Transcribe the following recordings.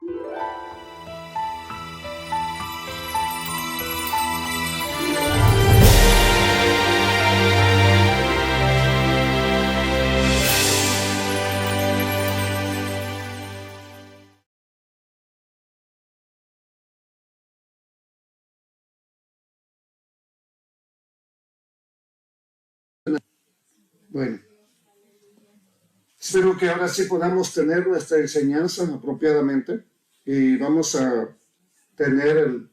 Bueno, espero que ahora sí podamos tener nuestra enseñanza apropiadamente y vamos a tener el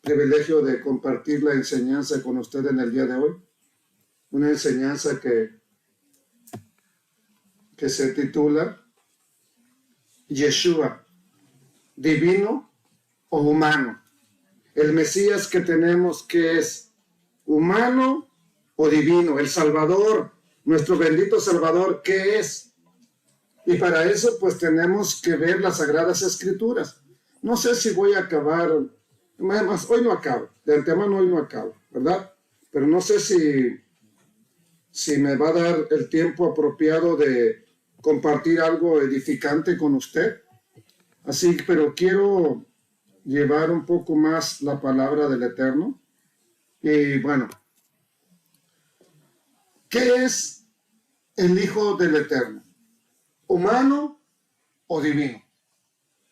privilegio de compartir la enseñanza con usted en el día de hoy. Una enseñanza que se titula Yeshua, divino o humano. El Mesías que tenemos, que es humano o divino, el Salvador, nuestro bendito Salvador, ¿qué es? Y para eso pues tenemos que ver las Sagradas Escrituras. No sé si voy a acabar, además hoy no acabo, de antemano hoy no acabo, ¿verdad? Pero no sé si me va a dar el tiempo apropiado de compartir algo edificante con usted. Así, pero quiero llevar un poco más la palabra del Eterno. Y bueno, ¿qué es el Hijo del Eterno? ¿Humano o divino?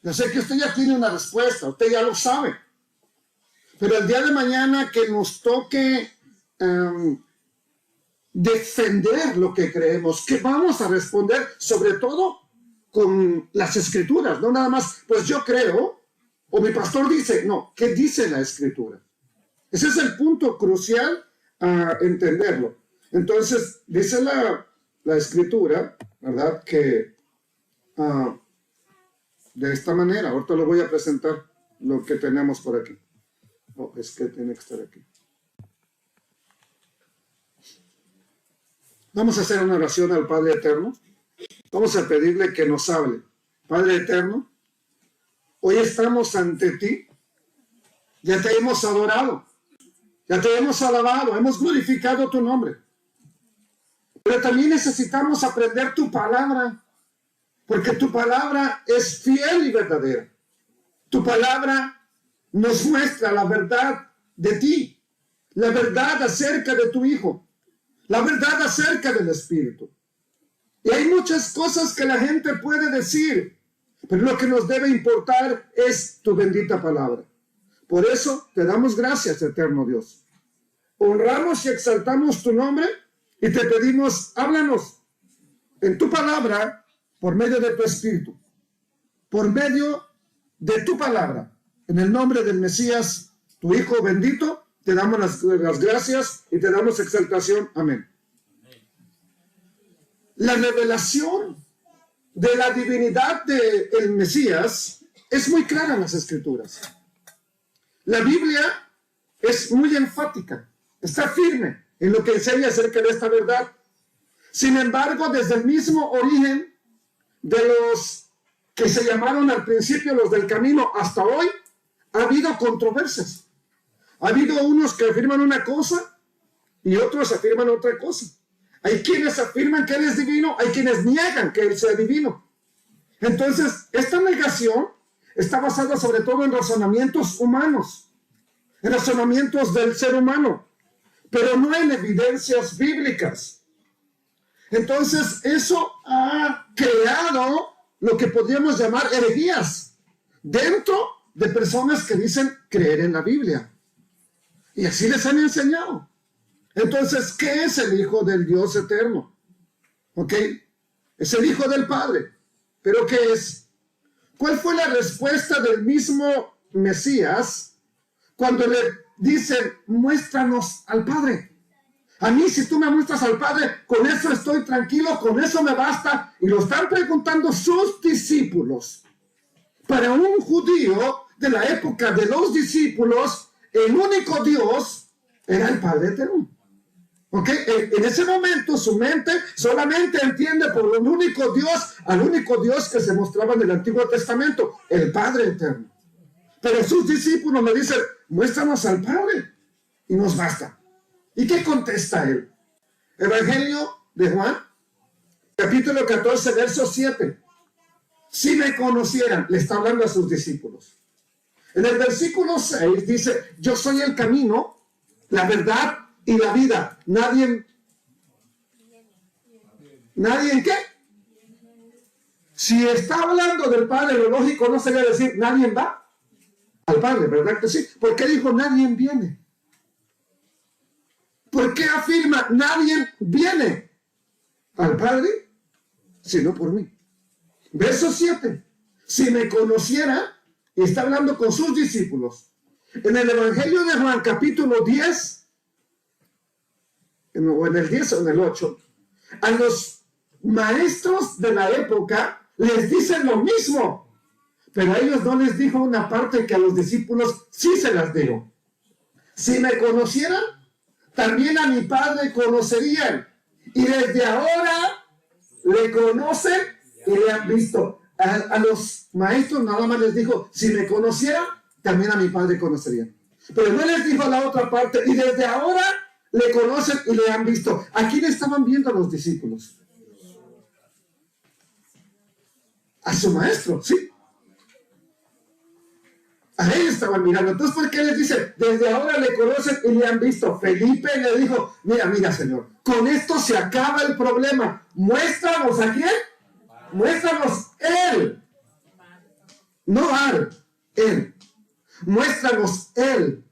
Yo sé que usted ya tiene una respuesta, usted ya lo sabe. Pero el día de mañana que nos toque defender lo que creemos, que vamos a responder sobre todo con las Escrituras, no nada más, pues yo creo, o mi pastor dice, no, ¿qué dice la Escritura? Ese es el punto crucial a entenderlo. Entonces, dice la Escritura, ¿verdad? Que de esta manera, ahorita lo voy a presentar lo que tenemos por aquí. No, es que tiene que estar aquí. Vamos a hacer una oración al Padre Eterno. Vamos a pedirle que nos hable. Padre Eterno, hoy estamos ante ti. Ya te hemos adorado. Ya te hemos alabado. Hemos glorificado tu nombre. Pero también necesitamos aprender tu palabra. Porque tu palabra es fiel y verdadera. Tu palabra nos muestra la verdad de ti. La verdad acerca de tu Hijo. La verdad acerca del Espíritu. Y hay muchas cosas que la gente puede decir, pero lo que nos debe importar es tu bendita palabra. Por eso te damos gracias, eterno Dios. Honramos y exaltamos tu nombre y te pedimos, háblanos en tu palabra por medio de tu Espíritu. Por medio de tu palabra. En el nombre del Mesías, tu Hijo bendito, te damos las gracias y te damos exaltación. Amén. La revelación de la divinidad del Mesías es muy clara en las Escrituras. La Biblia es muy enfática, está firme en lo que enseña acerca de esta verdad. Sin embargo, desde el mismo origen de los que se llamaron al principio los del camino hasta hoy, ha habido controversias. Ha habido unos que afirman una cosa y otros afirman otra cosa. Hay quienes afirman que Él es divino, hay quienes niegan que Él sea divino. Entonces, esta negación está basada sobre todo en razonamientos humanos, en razonamientos del ser humano, pero no en evidencias bíblicas. Entonces, eso ha creado lo que podríamos llamar herejías dentro de personas que dicen creer en la Biblia. Y así les han enseñado. Entonces, ¿qué es el Hijo del Dios eterno? ¿Ok? Es el Hijo del Padre. ¿Pero qué es? ¿Cuál fue la respuesta del mismo Mesías cuando le dicen, muéstranos al Padre? A mí, si tú me muestras al Padre, con eso estoy tranquilo, con eso me basta. Y lo están preguntando sus discípulos. Para un judío de la época de los discípulos, el único Dios era el Padre eterno. ¿Ok? En ese momento su mente solamente entiende por el único Dios, al único Dios que se mostraba en el Antiguo Testamento, el Padre eterno. Pero sus discípulos le dicen, muéstranos al Padre y nos basta. ¿Y qué contesta él? Evangelio de Juan, capítulo 14, verso 7. si me conocieran, le está hablando a sus discípulos. En el versículo 6 dice, yo soy el camino, la verdad y la vida. Nadie ¿en qué? Si está hablando del Padre, lo lógico no sería decir, nadie va al Padre, ¿verdad que sí? ¿Por qué dijo nadie viene? ¿Por qué afirma nadie viene al Padre sino por mí? Verso 7. Si me conociera, y está hablando con sus discípulos, en el Evangelio de Juan, capítulo 10, o en el 10 o en el 8, a los maestros de la época les dicen lo mismo, pero a ellos no les dijo una parte que a los discípulos sí se las dijo. Si me conocieran, también a mi Padre conocerían, y desde ahora le conocen y le han visto. A los maestros nada más les dijo, si me conocieran, también a mi Padre conocerían. Pero no les dijo la otra parte, y desde ahora le conocen y le han visto. ¿A quién estaban viendo a los discípulos? A su maestro, sí. A él estaban mirando. Entonces, ¿por qué les dice? Desde ahora le conocen y le han visto. Felipe le dijo, mira, Señor, con esto se acaba el problema. Muéstranos a quién. Muéstranos Él. No al, Él. Muéstranos Él,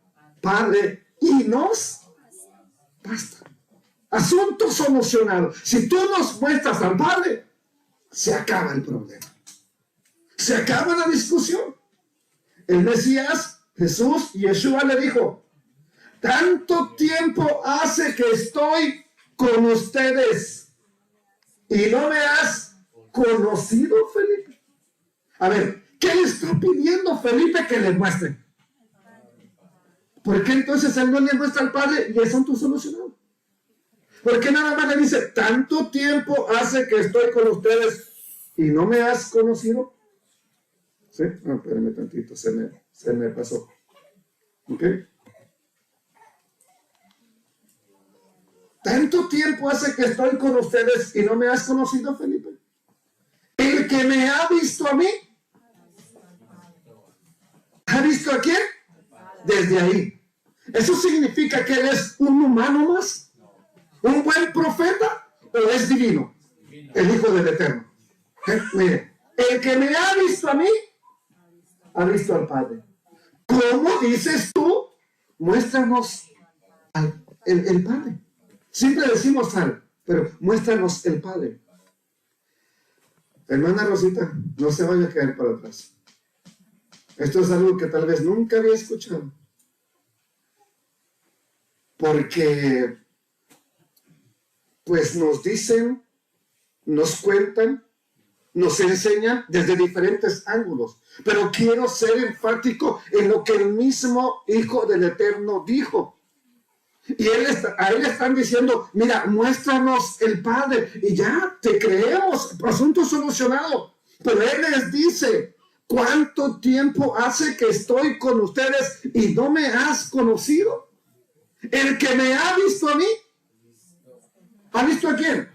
Padre, y nos basta. Asunto solucionado. Si tú nos muestras al Padre, se acaba el problema. Se acaba la discusión. El Mesías, Jesús, Yeshua le dijo, tanto tiempo hace que estoy con ustedes y no me has conocido, Felipe. A ver, ¿qué le está pidiendo Felipe que le muestre? ¿Por qué entonces él no le muestra al Padre y asunto solucionado? ¿Por qué nada más le dice, tanto tiempo hace que estoy con ustedes y no me has conocido? ¿Sí? No, espérame tantito, se me pasó. ¿Ok? ¿Tanto tiempo hace que estoy con ustedes y no me has conocido, Felipe? El que me ha visto a mí, ¿ha visto a quién? Desde ahí. ¿Eso significa que él es un humano más? ¿Un buen profeta? ¿O es divino? El Hijo del Eterno. Mire, el que me ha visto a mí, ha visto al Padre. ¿Cómo dices tú? Muéstranos el Padre. Siempre decimos pero muéstranos el Padre. Hermana Rosita, no se vaya a caer para atrás. Esto es algo que tal vez nunca había escuchado. Porque, pues nos dicen, nos cuentan, nos enseñan desde diferentes ángulos. Pero quiero ser enfático en lo que el mismo Hijo del Eterno dijo. Y a él le están diciendo, mira, muéstranos el Padre y ya te creemos, asunto solucionado. Pero él les dice, ¿cuánto tiempo hace que estoy con ustedes y no me has conocido? El que me ha visto a mí, ¿ha visto a quién?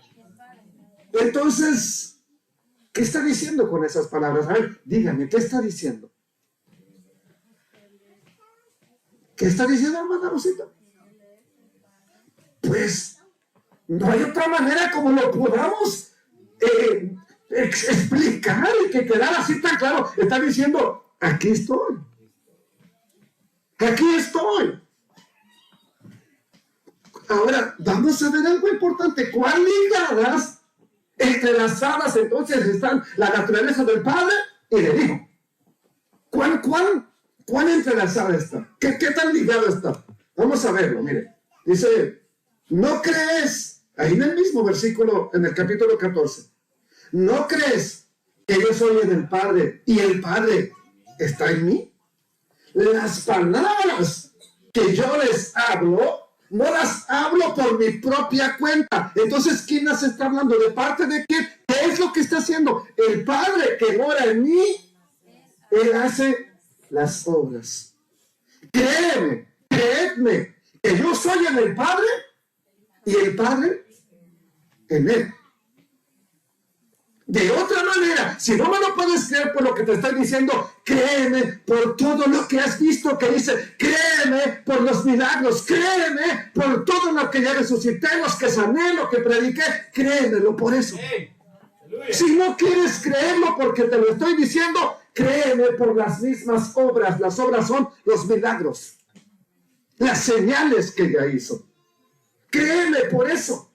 Entonces, ¿qué está diciendo con esas palabras? A ver, dígame, ¿qué está diciendo? ¿Qué está diciendo, hermana Rosita? Pues no hay otra manera como lo podamos explicar y que quedara así tan claro. Está diciendo, aquí estoy. Aquí estoy. Ahora, vamos a ver algo importante. ¿Cuán ligadas, entrelazadas entonces están la naturaleza del Padre y del Hijo? ¿Cuán entrelazada está? ¿Qué tan ligada está? Vamos a verlo, mire. Dice, ¿no crees? Ahí en el mismo versículo, en el capítulo 14. ¿No crees que yo soy en el Padre y el Padre está en mí? Las palabras que yo les hablo, no las hablo por mi propia cuenta. Entonces, ¿quién las está hablando? ¿De parte de quién? ¿Qué es lo que está haciendo? El Padre que mora en mí, Él hace las obras. Creedme, que yo soy en el Padre y el Padre en Él. De otra manera, si no me lo puedes creer por lo que te estoy diciendo, créeme por todo lo que has visto que hice, créeme por los milagros, créeme por todo lo que ya resucité, los que sané, lo que prediqué, créemelo por eso. Si no quieres creerlo porque te lo estoy diciendo, créeme por las mismas obras. Las obras son los milagros, las señales que ya hizo. Créeme por eso.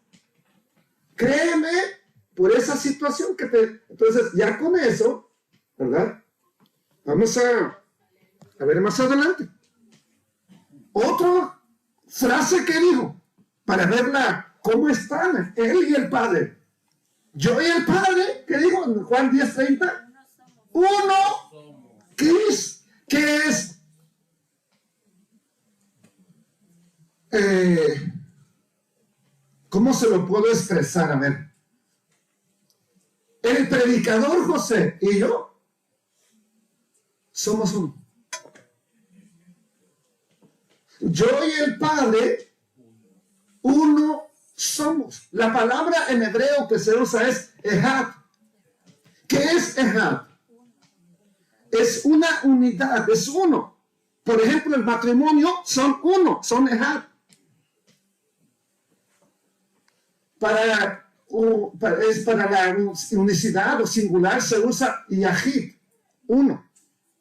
Créeme por esa situación que te... Entonces, ya con eso, ¿verdad? Vamos a ver más adelante. Otra frase que dijo, para verla, ¿cómo están él y el Padre? Yo y el Padre, ¿qué dijo en Juan 10:30? Uno, ¿qué es? ¿Cómo se lo puedo expresar? A ver. El predicador José y yo somos uno. Yo y el Padre, uno somos. La palabra en hebreo que se usa es Ehad. ¿Qué es Ehad? Es una unidad, es uno. Por ejemplo, el matrimonio son uno, son Ehad. Para la unicidad o singular se usa Yahid, uno,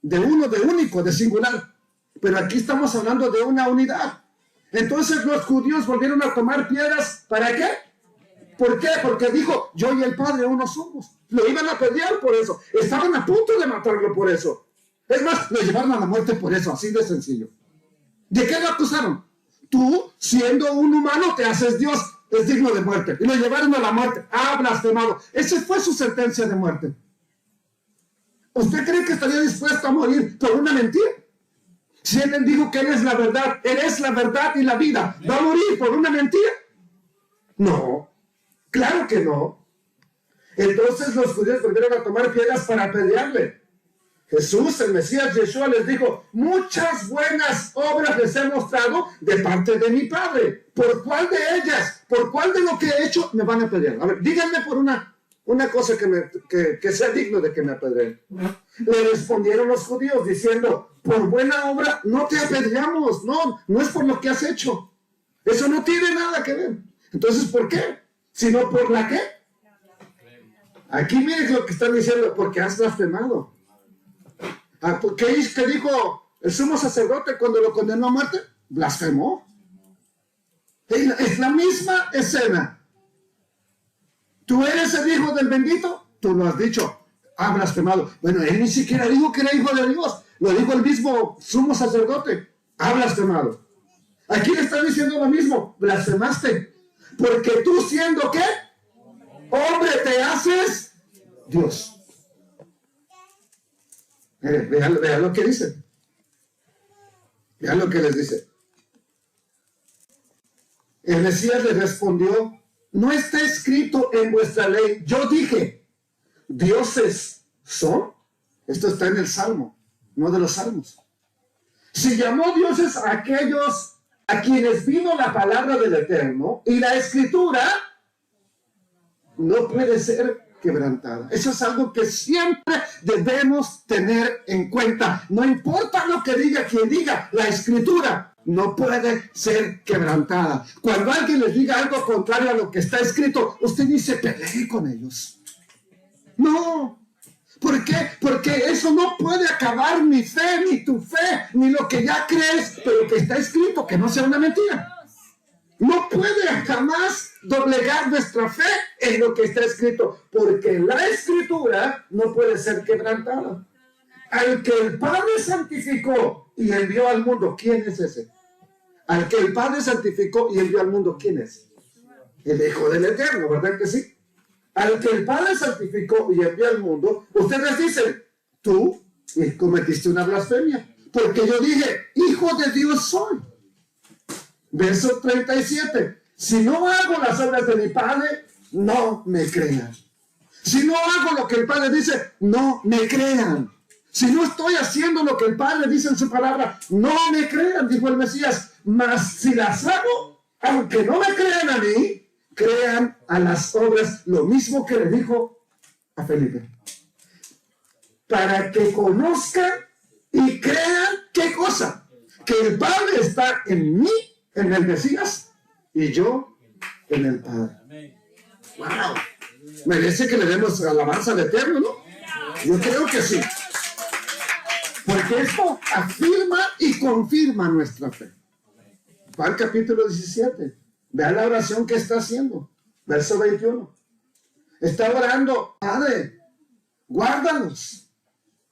de único, de singular. Pero aquí estamos hablando de una unidad. Entonces los judíos volvieron a tomar piedras, ¿para qué? ¿Por qué? Porque dijo, yo y el Padre uno somos. Lo iban a pelear por eso. Estaban a punto de matarlo por eso. Es más, lo llevaron a la muerte por eso, así de sencillo. ¿De qué lo acusaron? Tú, siendo un humano, te haces Dios. Es digno de muerte. Y lo llevaron a la muerte. Ah, blasfemado. Esa fue su sentencia de muerte. ¿Usted cree que estaría dispuesto a morir por una mentira? Si él dijo que él es la verdad y la vida, ¿va a morir por una mentira? No, claro que no. Entonces los judíos volvieron a tomar piedras para pelearle. Jesús, el Mesías Yeshua, les dijo, muchas buenas obras les he mostrado de parte de mi Padre. ¿Por cuál de ellas? ¿Por cuál de lo que he hecho me van a pelear? A ver, díganme por una cosa que sea digno de que me apedreen. Le respondieron los judíos diciendo, por buena obra no te apedreamos, no es por lo que has hecho. Eso no tiene nada que ver. Entonces, ¿por qué? Sino por la ¿qué? Aquí miren lo que están diciendo, porque has blasfemado. ¿Qué dijo el sumo sacerdote cuando lo condenó a muerte? Blasfemó. Es la misma escena. ¿Tú eres el hijo del bendito? Tú lo has dicho. Ha blasfemado. Bueno, él ni siquiera dijo que era hijo de Dios. Lo dijo el mismo sumo sacerdote. Ha blasfemado. Aquí le están diciendo lo mismo. Blasfemaste. Porque tú siendo ¿qué? Hombre, te haces Dios. Vean lo que dice. Vean lo que les dice. El Mesías le respondió, no está escrito en vuestra ley. Yo dije, dioses son. Esto está en el Salmo, no de los Salmos. Si llamó dioses a aquellos a quienes vino la palabra del Eterno, y la Escritura no puede ser quebrantada. Eso es algo que siempre debemos tener en cuenta. No importa lo que diga quien diga, la Escritura no puede ser quebrantada. Cuando alguien les diga algo contrario a lo que está escrito, usted dice, pelee con ellos. No. ¿Por qué? Porque eso no puede acabar mi fe, ni tu fe, ni lo que ya crees, pero que está escrito, que no sea una mentira. No puede jamás doblegar nuestra fe en lo que está escrito, porque la Escritura no puede ser quebrantada. Al que el Padre santificó y envió al mundo, ¿quién es ese? Al que el Padre santificó y envió al mundo, ¿quién es? El Hijo del Eterno, ¿verdad que sí? Al que el Padre santificó y envió al mundo, ustedes dicen, tú cometiste una blasfemia, porque yo dije, Hijo de Dios soy. Verso 37. Si no hago las obras de mi Padre, no me crean. Si no hago lo que el Padre dice, no me crean. Si no estoy haciendo lo que el Padre dice en su palabra, no me crean, dijo el Mesías. Mas si las hago, aunque no me crean a mí, crean a las obras. Lo mismo que le dijo a Felipe. Para que conozcan y crean, ¿qué cosa? Que el Padre está en mí, en el Mesías, y yo en el Padre. ¡Wow! Merece que le demos alabanza al Eterno, ¿no? Yo creo que sí. Porque esto afirma y confirma nuestra fe. Juan capítulo 17. Vean la oración que está haciendo. Verso 21. Está orando, Padre, guárdanos.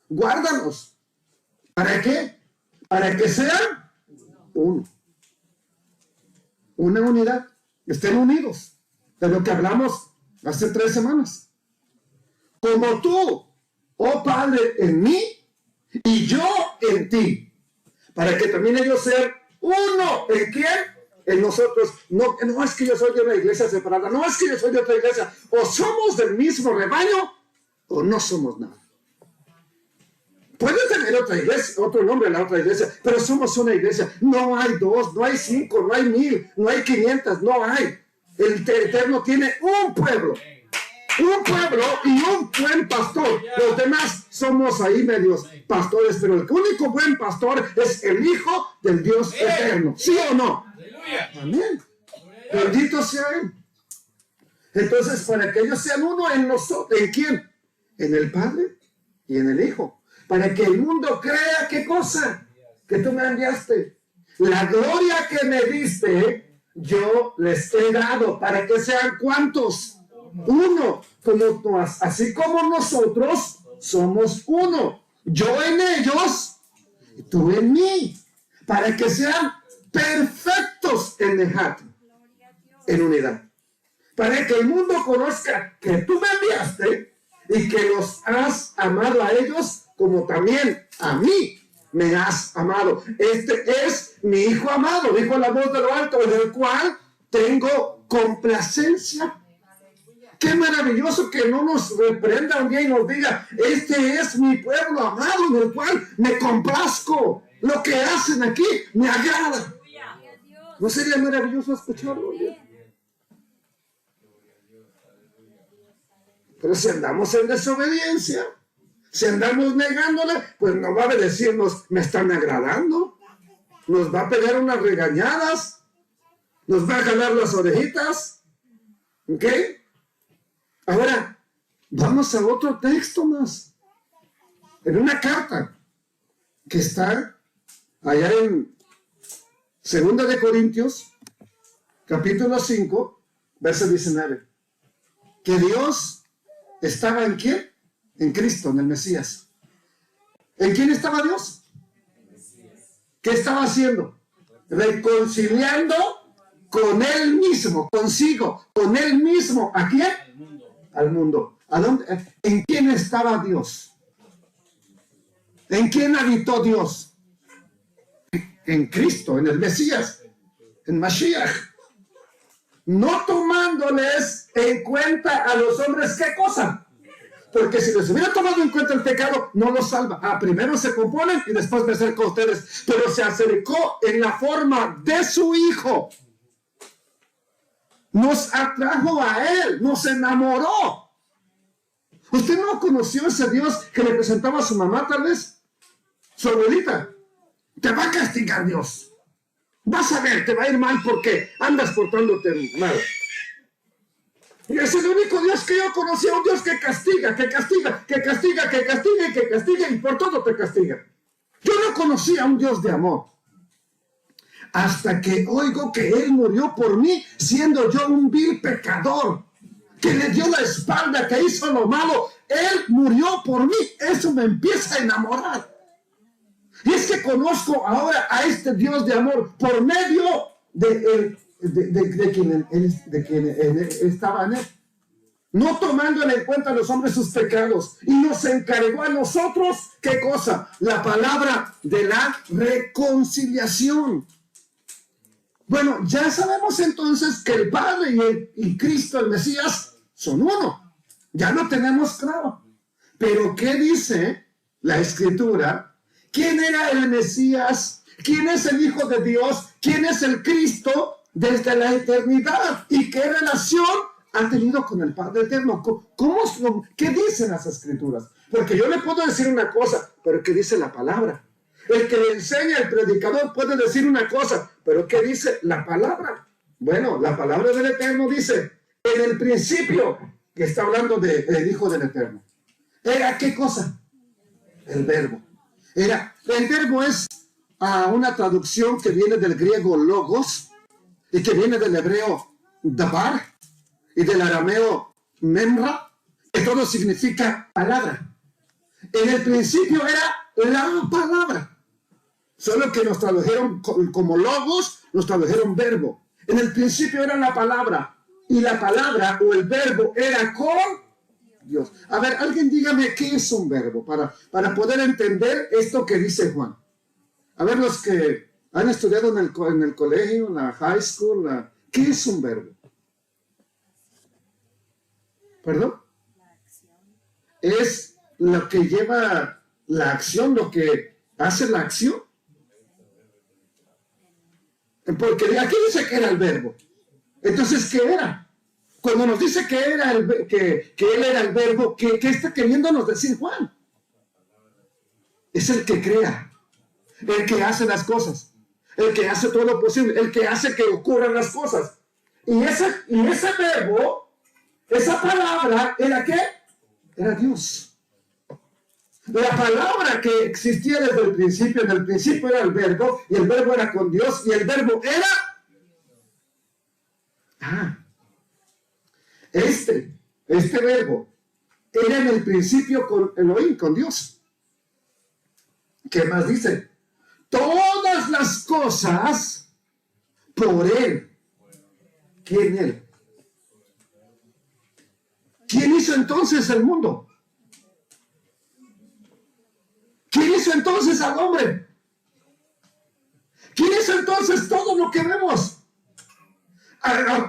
Guárdanos. ¿Para qué? Para que sean uno. Una unidad. Estén unidos. De lo que hablamos hace 3 semanas. Como tú, oh Padre, en mí y yo en ti. Para que también ellos sean uno. ¿En quién? En nosotros. No es que yo soy de una iglesia separada. No es que yo soy de otra iglesia. O somos del mismo rebaño o no somos nada. Puede tener otra iglesia, otro nombre en la otra iglesia, pero somos una iglesia. No hay 2, no hay 5, no hay 1000, no hay 500, no hay. El Eterno tiene un pueblo y un buen pastor. Los demás somos ahí medios pastores, pero el único buen pastor es el Hijo del Dios Eterno. ¿Sí o no? Amén. Bendito sea Él. Entonces, para que ellos sean uno en nosotros, ¿en quién? En el Padre y en el Hijo. Para que el mundo crea, ¿qué cosa? Que tú me enviaste. La gloria que me diste, yo les he dado. Para que sean ¿cuántos? Uno. Así como nosotros somos uno. Yo en ellos y tú en mí. Para que sean perfectos en Ejat, en unidad. Para que el mundo conozca que tú me enviaste y que los has amado a ellos como también a mí me has amado. Este es mi Hijo amado, dijo la voz de lo alto, en el cual tengo complacencia. Qué maravilloso que no nos reprenda un día y nos diga, este es mi pueblo amado en el cual me complazco. Lo que hacen aquí me agrada. ¿No sería maravilloso escucharlo? Pero si andamos en desobediencia, si andamos negándole, pues no va a decirnos, me están agradando. Nos va a pegar unas regañadas. Nos va a jalar las orejitas. ¿Ok? Ahora, vamos a otro texto más. En una carta que está allá en 2 de Corintios, capítulo 5, verso 19. Que Dios estaba ¿en quién? En Cristo, en el Mesías. ¿En quién estaba Dios? ¿Qué estaba haciendo? Reconciliando con Él mismo, consigo, con Él mismo. ¿A quién? Al mundo. ¿A dónde? ¿En quién estaba Dios? ¿En quién habitó Dios? En Cristo, en el Mesías, en Mashiach. No tomándoles en cuenta a los hombres, ¿qué cosa? Porque si les hubiera tomado en cuenta el pecado, no los salva. Primero se componen y después me acerco a ustedes. Pero se acercó en la forma de su Hijo. Nos atrajo a Él, nos enamoró. ¿Usted no conoció a ese Dios que le presentaba a su mamá, tal vez? Su abuelita. Te va a castigar Dios. Vas a ver, te va a ir mal porque andas portándote mal. Y ese es el único Dios que yo conocí, un Dios que castiga, que castiga, que castiga, que castiga y que castiga y por todo te castiga. Yo no conocía a un Dios de amor. Hasta que oigo que Él murió por mí, siendo yo un vil pecador, que le dio la espalda, que hizo lo malo. Él murió por mí. Eso me empieza a enamorar. Y es que conozco ahora a este Dios de amor por medio de quien él estaba en Él. No tomando en cuenta a los hombres sus pecados. Y nos encargó a nosotros, ¿qué cosa? La palabra de la reconciliación. Bueno, ya sabemos entonces que el Padre y Cristo, el Mesías, son uno. Ya lo tenemos claro. Pero ¿qué dice la Escritura? ¿Quién era el Mesías? ¿Quién es el Hijo de Dios? ¿Quién es el Cristo desde la eternidad? ¿Y qué relación ha tenido con el Padre Eterno. ¿Qué dicen las Escrituras? Porque yo le puedo decir una cosa, pero ¿qué dice la palabra? El que le enseña, el predicador, puede decir una cosa, pero ¿qué dice la palabra? Bueno, la palabra del Eterno dice, en el principio, que está hablando del Hijo del Eterno. ¿Era qué cosa? El verbo. El verbo es una traducción que viene del griego logos y que viene del hebreo dabar y del arameo memra, que todo significa palabra. En el principio era la palabra, solo que nos tradujeron como logos, nos tradujeron verbo. En el principio era la palabra, y la palabra o el verbo era con Dios. A ver, alguien dígame qué es un verbo, para poder entender esto que dice Juan. A ver, los que han estudiado en el colegio, en la high school, ¿qué es un verbo? ¿Perdón? Es lo que lleva la acción, lo que hace la acción. Porque aquí dice que era el verbo. Entonces, ¿qué era? Cuando nos dice que él era el verbo, ¿qué está queriéndonos decir Juan? Es el que crea, el que hace las cosas, el que hace todo lo posible, el que hace que ocurran las cosas. Y ese verbo, esa palabra, ¿era qué? Era Dios. La palabra que existía desde el principio, en el principio era el verbo, y el verbo era con Dios, y el verbo era... Este verbo era en el principio con Elohim, con Dios. ¿Qué más dice? Todas las cosas por Él. ¿Quién Él? ¿Quién hizo entonces el mundo? ¿Quién hizo entonces al hombre? ¿Quién hizo entonces todo lo que vemos?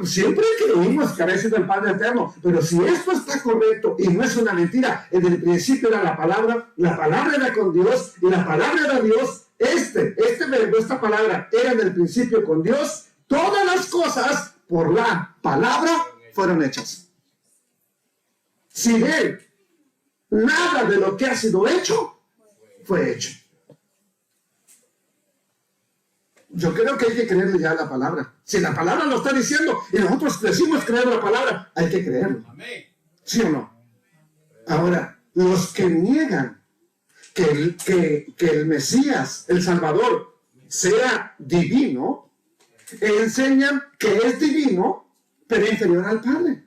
Siempre creímos que a veces del Padre Eterno, pero si esto está correcto y no es una mentira, en el principio era la palabra era con Dios y la palabra era Dios, este verbo, esta palabra era en el principio con Dios, todas las cosas por la palabra fueron hechas. Sin Él, nada de lo que ha sido hecho fue hecho. Yo creo que hay que creerle ya a la palabra. Si la palabra lo está diciendo y nosotros decimos creer la palabra, hay que creerlo. ¿Sí o no? Ahora, los que niegan que el Mesías, el Salvador, sea divino, enseñan que es divino, pero inferior al Padre.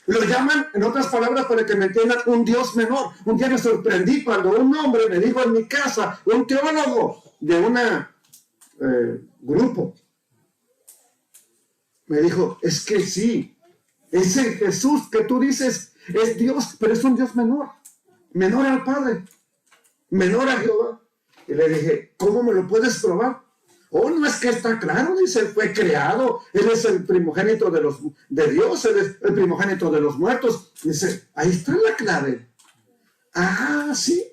Lo llaman, en otras palabras, para que me entiendan, un Dios menor. Un día me sorprendí cuando un hombre me dijo en mi casa, un teólogo de una grupo, me dijo, es que sí, ese Jesús que tú dices es Dios, pero es un Dios menor al Padre, menor a Jehová. Y le dije, ¿cómo me lo puedes probar? Oh, no, es que está claro, dice, fue creado, Él es el primogénito de Dios, Él es el primogénito de los muertos. Dice, ahí está la clave. Ah, sí.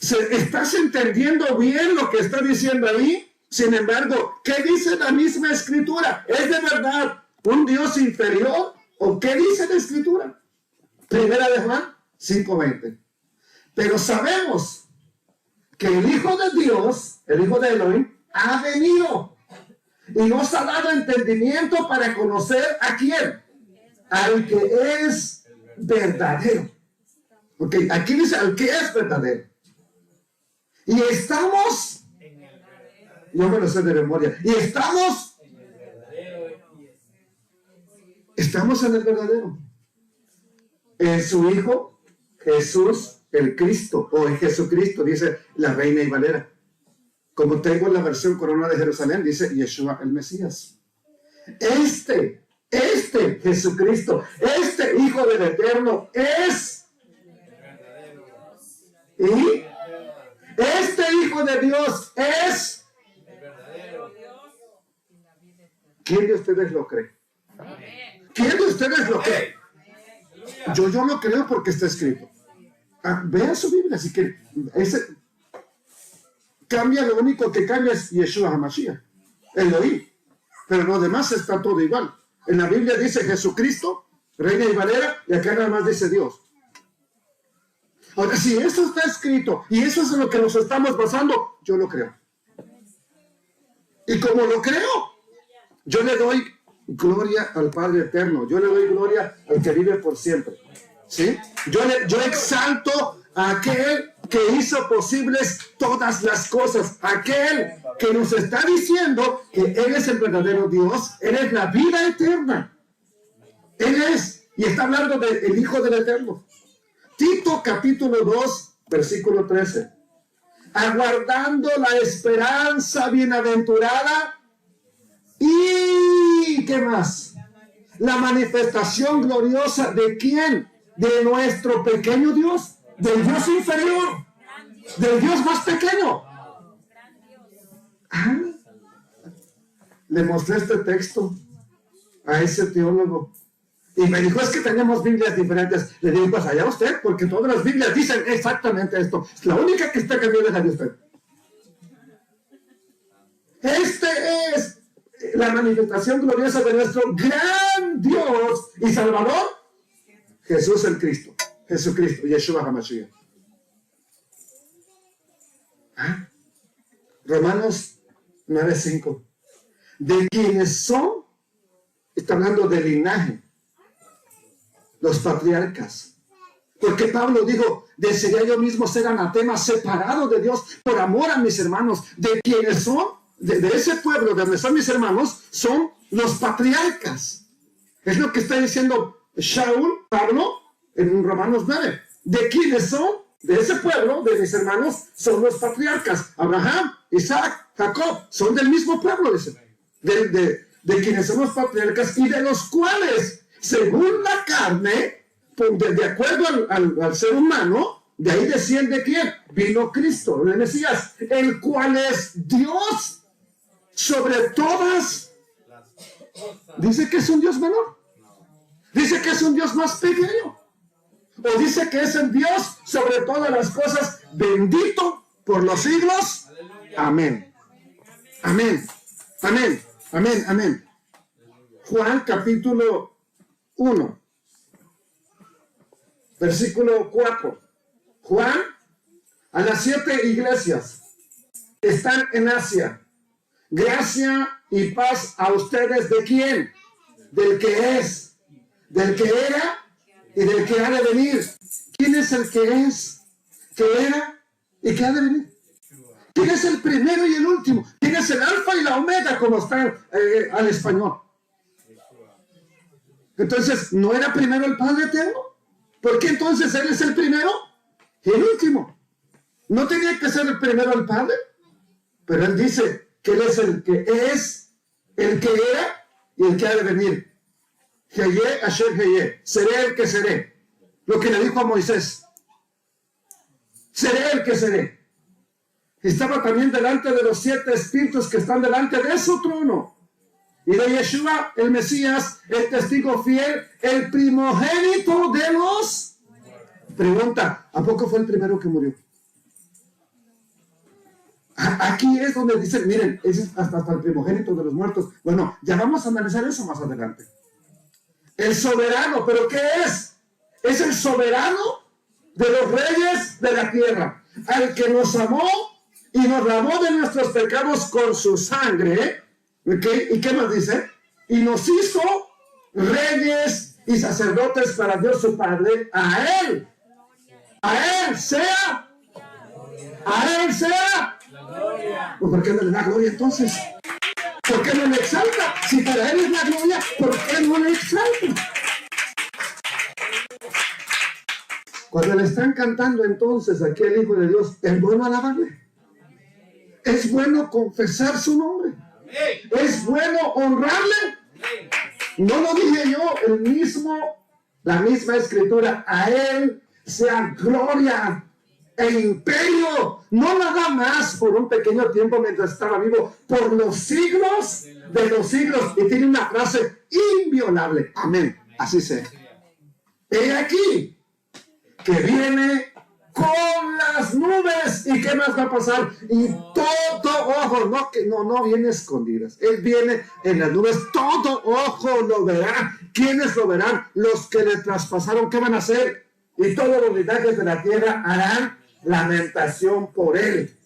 ¿Estás entendiendo bien lo que está diciendo ahí? Sin embargo, ¿qué dice la misma Escritura? ¿Es de verdad un Dios inferior? ¿O qué dice la Escritura? Primera de Juan 5:20. Pero sabemos que el Hijo de Dios, el Hijo de Elohim, ha venido y nos ha dado entendimiento para conocer a quién, al que es verdadero. Ok, aquí dice al que es verdadero. Y estamos, yo me lo sé de memoria, y estamos en el verdadero. En su Hijo, Jesús, el Cristo, o en Jesucristo, dice la Reina y Valera. Como tengo en la versión Corona de Jerusalén, dice Yeshua el Mesías. Este Jesucristo, este Hijo del Eterno es, y este Hijo de Dios es. ¿Quién de ustedes lo cree? ¿Quién de ustedes lo cree? Yo lo creo porque está escrito. Vean su Biblia, así que lo único que cambia es Yeshua HaMashiach, Elohim, pero lo demás está todo igual. En la Biblia dice Jesucristo, Reina y Valera, y acá nada más dice Dios. Ahora, si eso está escrito y eso es en lo que nos estamos basando, yo lo creo. Y como lo creo, yo le doy gloria al Padre Eterno. Yo le doy gloria al que vive por siempre. ¿Sí? Yo exalto a aquel que hizo posibles todas las cosas. Aquel que nos está diciendo que Él es el verdadero Dios. Él es la vida eterna. Él es. Y está hablando del Hijo del Eterno. Tito capítulo 2, versículo 13. Aguardando la esperanza bienaventurada y ¿qué más? La manifestación gloriosa ¿de quién? De nuestro pequeño Dios, del Dios inferior, del Dios más pequeño. Ah, le mostré este texto a ese teólogo y me dijo, es que tenemos Biblias diferentes. Le digo, pues allá usted, porque todas las Biblias dicen exactamente esto. La única que está cambiando es la de usted. Este es la manifestación gloriosa de nuestro gran Dios y Salvador, Jesús el Cristo. Jesucristo, Yeshua HaMashiach. ¿Ah? Romanos 9:5. De quienes son, está hablando de linaje, los patriarcas. Porque Pablo dijo, desearía yo mismo ser anatema, separado de Dios, por amor a mis hermanos. De quienes son, de ese pueblo de donde son mis hermanos, son los patriarcas. Es lo que está diciendo Shaul, Pablo, en Romanos 9. De quienes son, de ese pueblo, de mis hermanos, son los patriarcas. Abraham, Isaac, Jacob, son del mismo pueblo, dice. De quienes son los patriarcas y de los cuales, según la carne, de acuerdo al ser humano, de ahí desciende ¿quién? Vino Cristo, el Mesías, el cual es Dios sobre todas. Dice que es un Dios menor. Dice que es un Dios más pequeño. O dice que es el Dios sobre todas las cosas, bendito por los siglos. Amén. Amén. Amén. Amén. Amén. Juan capítulo 1, versículo 4. Juan, a las 7 iglesias que están en Asia, gracia y paz a ustedes. ¿De quién? Del que es, del que era y del que ha de venir. ¿Quién es el que es, que era y que ha de venir? ¿Quién es el primero y el último? ¿Quién es el alfa y la omega, como está al español? Entonces, ¿no era primero el Padre Eterno? ¿Por qué entonces Él es el primero y el último? ¿No tenía que ser el primero el Padre? Pero Él dice que Él es, el que era y el que ha de venir. Heye Asher Heye, seré el que seré. Lo que le dijo a Moisés. Seré el que seré. Estaba también delante de los 7 espíritus que están delante de su trono. Y de Yeshua, el Mesías, el testigo fiel, el primogénito de los. Pregunta, ¿a poco fue el primero que murió? Aquí es donde dicen, miren, ese es hasta el primogénito de los muertos. Bueno, ya vamos a analizar eso más adelante. El soberano, ¿pero qué es? Es el soberano de los reyes de la tierra, al que nos amó y nos lavó de nuestros pecados con su sangre. ¿Okay? ¿Y qué más dice? Y nos hizo reyes y sacerdotes para Dios su Padre. A Él sea pues ¿por qué no le da gloria entonces? ¿Por qué no le exalta? Si para Él es la gloria, ¿por qué no le exalta? Cuando le están cantando entonces aquí el Hijo de Dios, ¿es bueno alabarle? ¿Es bueno confesar su nombre? ¿Es bueno honrarle? No lo dije yo, la misma escritura. A Él sea gloria e imperio, no nada más por un pequeño tiempo mientras estaba vivo, por los siglos de los siglos. Y tiene una frase inviolable. Amén. Así sea. He aquí que viene con las nubes y qué más va a pasar? Y todo ojo, no viene a escondidas. Él viene en las nubes, todo ojo lo verá. ¿Quiénes lo verán? Los que le traspasaron, ¿qué van a hacer? Y todos los linajes de la tierra harán lamentación por él.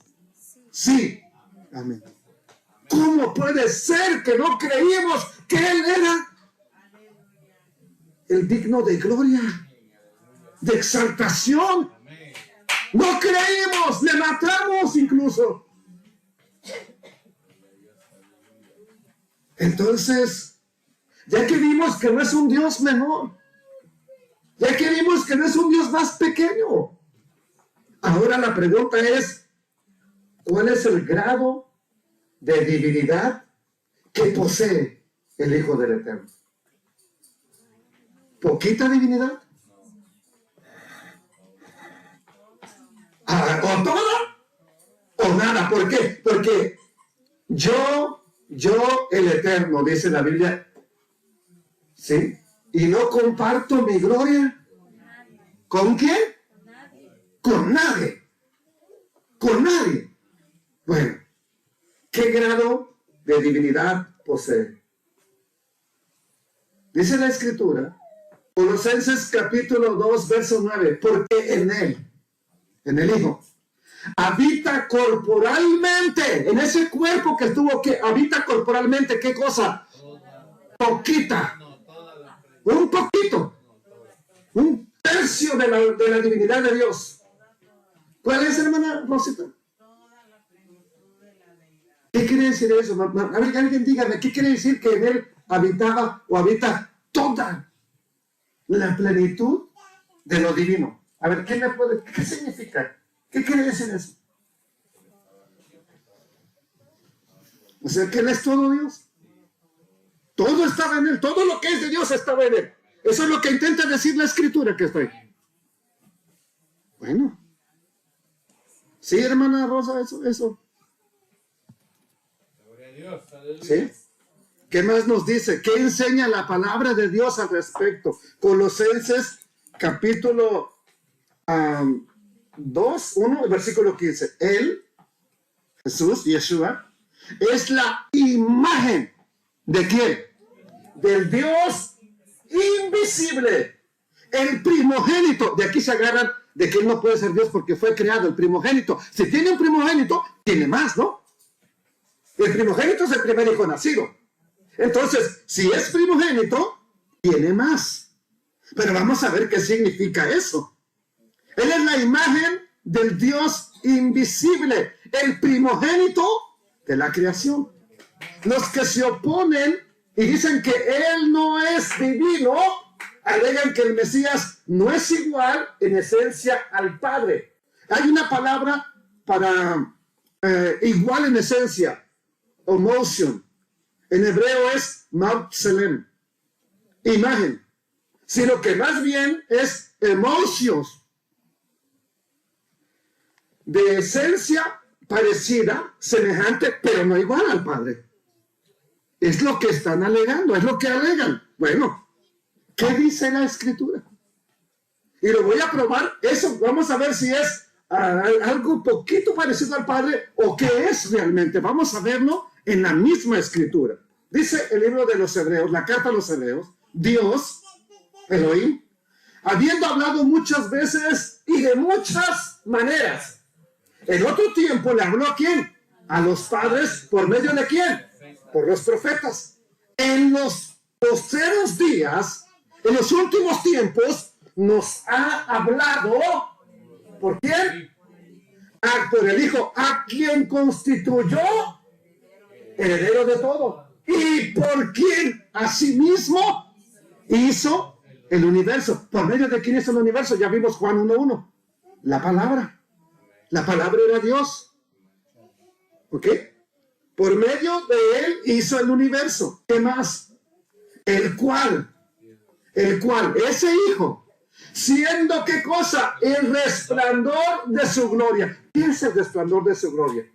Sí, amén. ¿Cómo puede ser que no creímos que él era el digno de gloria, de exaltación? No creímos, le matamos incluso. Entonces, ya que vimos que no es un Dios menor, ya que vimos que no es un Dios más pequeño, ahora la pregunta es, ¿cuál es el grado de divinidad que posee el Hijo del Eterno? ¿Poquita divinidad? ¿O toda? ¿O nada? ¿Por qué? Porque yo el Eterno, dice la Biblia, ¿sí? Y no comparto mi gloria. ¿Con quién? Con nadie. Con nadie. Bueno, ¿qué grado de divinidad posee? Dice la Escritura, Colosenses capítulo 2, verso 9, porque en el Hijo, habita corporalmente, en ese cuerpo que estuvo, que habita corporalmente, ¿qué cosa? Poquita. Un poquito. Un tercio de la divinidad de Dios. ¿Cuál es, hermana Rosita? ¿Qué quiere decir eso? A ver, alguien dígame, ¿qué quiere decir que en él habitaba o habita toda la plenitud de lo divino? A ver, ¿qué significa? ¿Qué quiere decir eso? O sea, que él es todo Dios. Todo estaba en él, todo lo que es de Dios estaba en él. Eso es lo que intenta decir la Escritura que está ahí. Bueno. Sí, hermana Rosa, eso. ¿Sí? ¿Qué más nos dice? ¿Qué enseña la palabra de Dios al respecto? Colosenses capítulo 2, 1, versículo 15. Él, Jesús, Yeshua, es la imagen ¿de quién? Del Dios invisible, el primogénito. De aquí se agarran de que él no puede ser Dios porque fue creado el primogénito. Si tiene un primogénito, tiene más, ¿no? El primogénito es el primer hijo nacido. Entonces, si es primogénito, tiene más. Pero vamos a ver qué significa eso. Él es la imagen del Dios invisible, el primogénito de la creación. Los que se oponen y dicen que él no es divino, alegan que el Mesías no es igual en esencia al Padre. Hay una palabra para igual en esencia, homoousion. En hebreo es Mauselem, imagen. Sino que más bien es emocios, de esencia parecida, semejante, pero no igual al Padre. Es lo que están alegando, es lo que alegan. Bueno, ¿qué dice la Escritura? Y lo voy a probar, eso, vamos a ver si es algo poquito parecido al Padre o qué es realmente. Vamos a verlo en la misma Escritura. Dice el libro de los Hebreos, la carta a los Hebreos, Dios, Elohim, habiendo hablado muchas veces y de muchas maneras. En otro tiempo le habló ¿a quién? A los padres, ¿por medio de quién? Por los profetas. En los postreros días, en los últimos tiempos, nos ha hablado, ¿por quién? Por el Hijo, a quien constituyó heredero de todo. Y por quien asimismo hizo el universo. ¿Por medio de quién hizo el universo? Ya vimos Juan 1:1. La palabra. La palabra era Dios. ¿Ok? Por medio de él hizo el universo. ¿Qué más? El cual, ese Hijo, siendo ¿qué cosa? El resplandor de su gloria. ¿Qué es el resplandor de su gloria?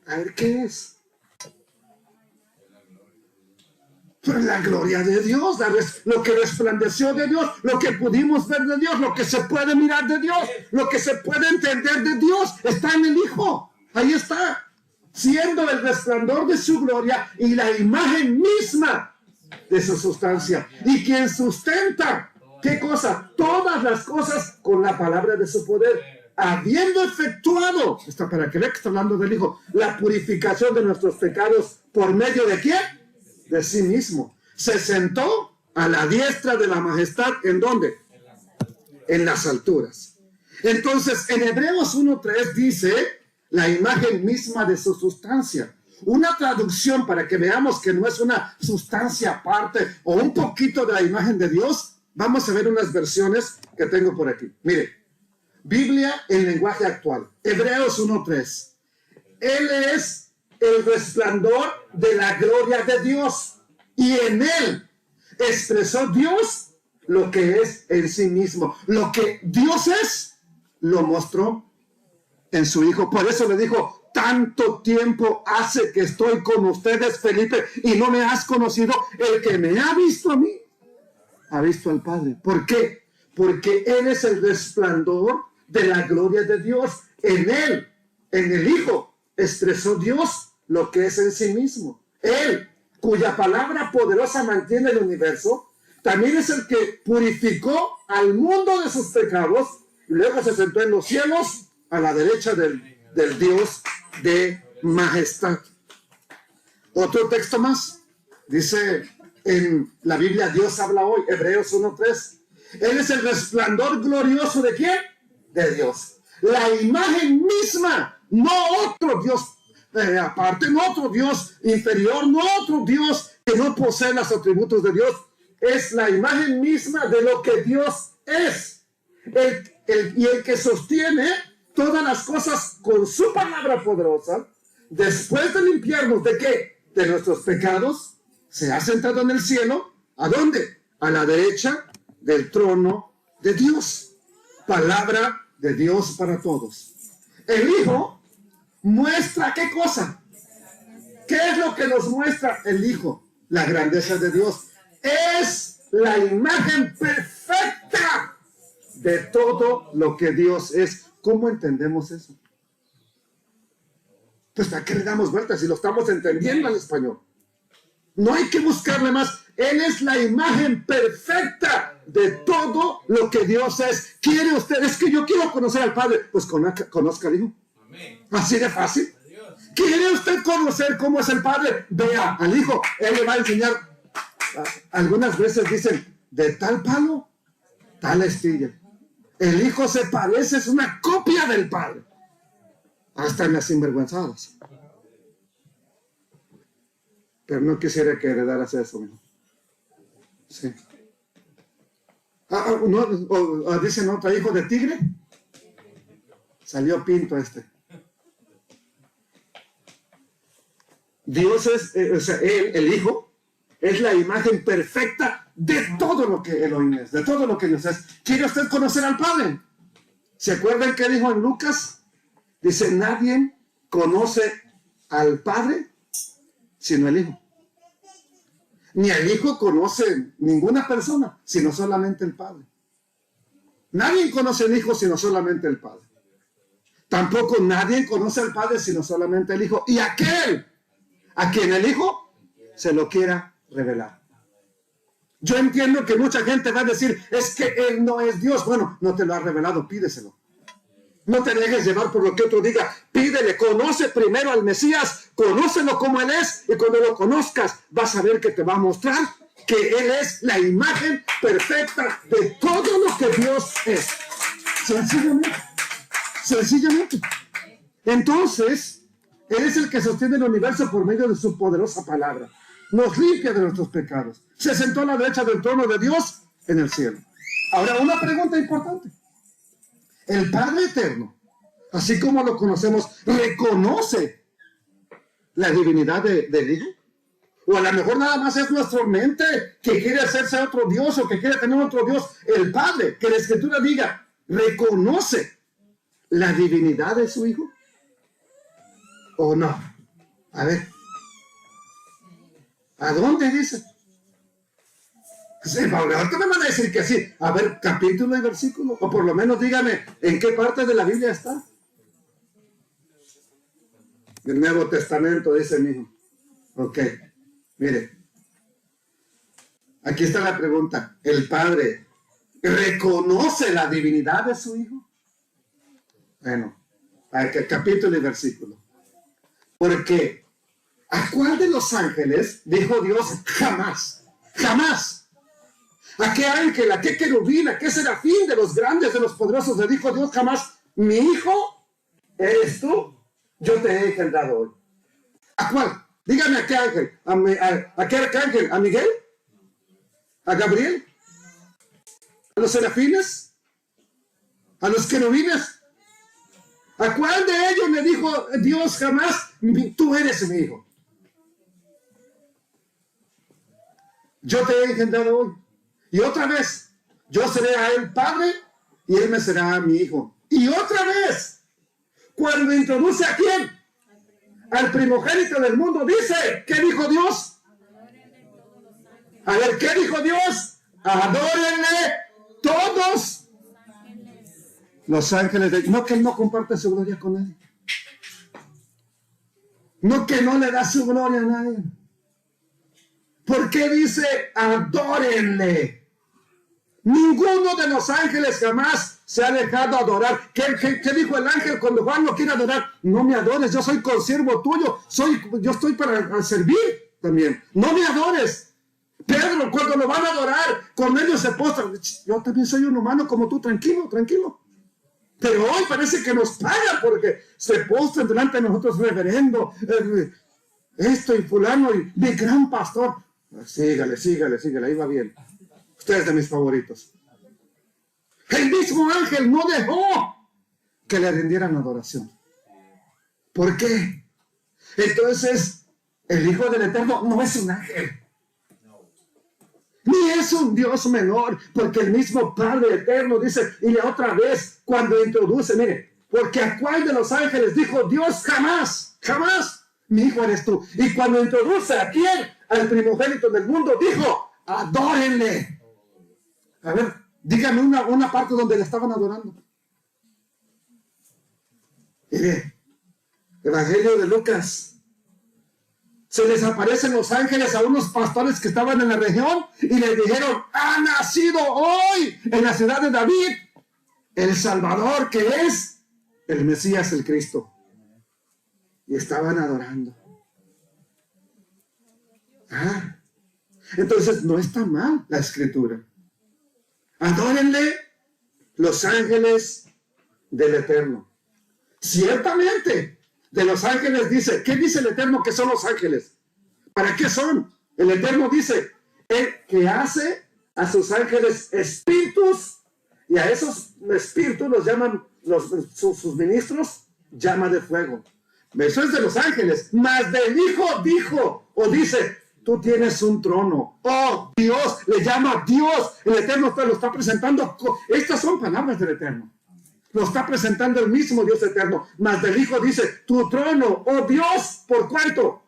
A ver, ¿qué es? Pero la gloria de Dios, lo que resplandeció de Dios, lo que pudimos ver de Dios, lo que se puede mirar de Dios, lo que se puede entender de Dios, está en el Hijo. Ahí está, siendo el resplandor de su gloria y la imagen misma de su sustancia. Y quien sustenta, ¿qué cosa? Todas las cosas con la palabra de su poder, habiendo efectuado, para que vea que está hablando del Hijo, la purificación de nuestros pecados, ¿por medio de quién? De sí mismo. Se sentó a la diestra de la majestad. ¿En dónde? En las alturas. Entonces, en Hebreos 1:3 dice la imagen misma de su sustancia. Una traducción para que veamos que no es una sustancia aparte o un poquito de la imagen de Dios. Vamos a ver unas versiones que tengo por aquí. Mire, Biblia en lenguaje actual. Hebreos 1:3. Él es el resplandor de la gloria de Dios, y en él expresó Dios lo que es en sí mismo. Lo que Dios es, lo mostró en su Hijo. Por eso le dijo, tanto tiempo hace que estoy con ustedes, Felipe, y no me has conocido. El que me ha visto a mí, ha visto al Padre. ¿Por qué? Porque él es el resplandor de la gloria de Dios. En él, en el Hijo, expresó Dios lo que es en sí mismo. Él, cuya palabra poderosa mantiene el universo, también es el que purificó al mundo de sus pecados y luego se sentó en los cielos a la derecha del Dios de majestad. Otro texto más, dice en la Biblia, Dios habla hoy, Hebreos 1:3. Él es el resplandor glorioso ¿de quién? De Dios. La imagen misma, no otro Dios aparte, no otro Dios inferior, no otro Dios que no posee los atributos de Dios. Es la imagen misma de lo que Dios es. Y el que sostiene todas las cosas con su palabra poderosa, después de limpiarnos ¿de qué? De nuestros pecados, se ha sentado en el cielo. ¿A dónde? A la derecha del trono de Dios. Palabra de Dios para todos. El Hijo muestra ¿qué cosa? ¿Qué es lo que nos muestra el Hijo? La grandeza de Dios. Es la imagen perfecta de todo lo que Dios es. ¿Cómo entendemos eso? Pues ¿para qué le damos vueltas si lo estamos entendiendo al español? No hay que buscarle más. Él es la imagen perfecta de todo lo que Dios es. ¿Quiere usted? Es que yo quiero conocer al Padre. Pues conozca al Hijo. Así de fácil. ¿Quiere usted conocer cómo es el Padre? Vea al Hijo. Él le va a enseñar. Algunas veces dicen, de tal palo, tal astilla. El Hijo se parece, es una copia del Padre. Hasta en las sinvergüenzadas. Pero no quisiera que heredaras eso, ¿no? Sí. Dicen otro hijo de tigre. Salió pinto este. Dios es, él, el Hijo, es la imagen perfecta de todo lo que Elohim es, de todo lo que Dios es. ¿Quiere usted conocer al Padre? ¿Se acuerdan qué dijo en Lucas? Dice, nadie conoce al Padre sino el Hijo. Ni el Hijo conoce ninguna persona, sino solamente el Padre. Nadie conoce al Hijo sino solamente el Padre. Tampoco nadie conoce al Padre sino solamente el Hijo. Y aquel a quien el Hijo se lo quiera revelar. Yo entiendo que mucha gente va a decir, es que Él no es Dios. Bueno, no te lo ha revelado, pídeselo. No te dejes llevar por lo que otro diga. Pídele, conoce primero al Mesías, conócelo como Él es, y cuando lo conozcas vas a ver que te va a mostrar que Él es la imagen perfecta de todo lo que Dios es. Sencillamente. Sencillamente. Entonces, Él es el que sostiene el universo por medio de su poderosa palabra. Nos limpia de nuestros pecados. Se sentó a la derecha del trono de Dios en el cielo. Ahora, una pregunta importante. El Padre Eterno, así como lo conocemos, ¿reconoce la divinidad del Hijo? O a lo mejor nada más es nuestra mente que quiere hacerse otro Dios o que quiere tener otro Dios. El Padre, que la Escritura diga, ¿reconoce la divinidad de su Hijo? ¿O no? A ver. ¿A dónde dice? Sí, ahorita me van a decir que sí. A ver, capítulo y versículo. O por lo menos dígame en qué parte de la Biblia está. El Nuevo Testamento, dice mi hijo. Ok, mire. Aquí está la pregunta. ¿El Padre reconoce la divinidad de su Hijo? Bueno, capítulo y versículo. Porque ¿a cuál de los ángeles dijo Dios jamás? Jamás. ¿A qué ángel, a qué querubín, a qué serafín de los grandes, de los poderosos le dijo Dios jamás? Mi hijo eres tú, yo te he engendrado hoy. ¿A cuál? Dígame a qué ángel. ¿A qué arcángel? ¿A Miguel? ¿A Gabriel? ¿A los serafines? ¿A los querubines? ¿A cuál de ellos le dijo Dios jamás? Tú eres mi hijo. Yo te he engendrado hoy. Y otra vez, yo seré a él padre y él me será a mi hijo. Y otra vez, cuando introduce a quién? Al primogénito del mundo, dice, ¿qué dijo Dios? A ver, ¿qué dijo Dios? Adórenle todos los ángeles de... No que él no comparte su gloria con nadie. No que no le da su gloria a nadie. ¿Por qué dice adórenle? Ninguno de los ángeles jamás se ha dejado adorar. ¿Qué dijo el ángel cuando Juan lo quiere adorar? No me adores, yo soy consiervo tuyo. Yo estoy para servir también. No me adores. Pedro, cuando lo van a adorar, con ellos se postran. Yo también soy un humano como tú, tranquilo, tranquilo. Pero hoy parece que nos pagan porque se postran delante de nosotros, reverendo, esto y fulano y mi gran pastor. Sígale, ahí va bien. Usted es de mis favoritos. El mismo ángel no dejó que le rindieran adoración. ¿Por qué? Entonces, el Hijo del Eterno no es un ángel. Ni es un Dios menor, porque el mismo Padre Eterno dice, y la otra vez, cuando introduce, mire, porque a cuál de los ángeles dijo Dios jamás, jamás, mi hijo eres tú. Y cuando introduce a quién, al primogénito del mundo, dijo, adórenle. A ver, dígame una parte donde le estaban adorando. Mire, Evangelio de Lucas. Se les aparecen los ángeles a unos pastores que estaban en la región y les dijeron, ha nacido hoy en la ciudad de David el Salvador, que es el Mesías, el Cristo. Y estaban adorando. Entonces no está mal la escritura. Adórenle los ángeles del Eterno. Ciertamente, de los ángeles dice, ¿qué dice el Eterno que son los ángeles? ¿Para qué son? El Eterno dice, el que hace a sus ángeles espíritus, y a esos espíritus los llaman sus ministros, llama de fuego. Eso es de los ángeles. Mas del Hijo dijo, o dice, tú tienes un trono. Oh, Dios, le llama Dios. El Eterno te lo está presentando. Estas son palabras del Eterno. Lo está presentando el mismo Dios eterno. Mas del Hijo dice, tu trono, oh Dios, ¿por cuánto?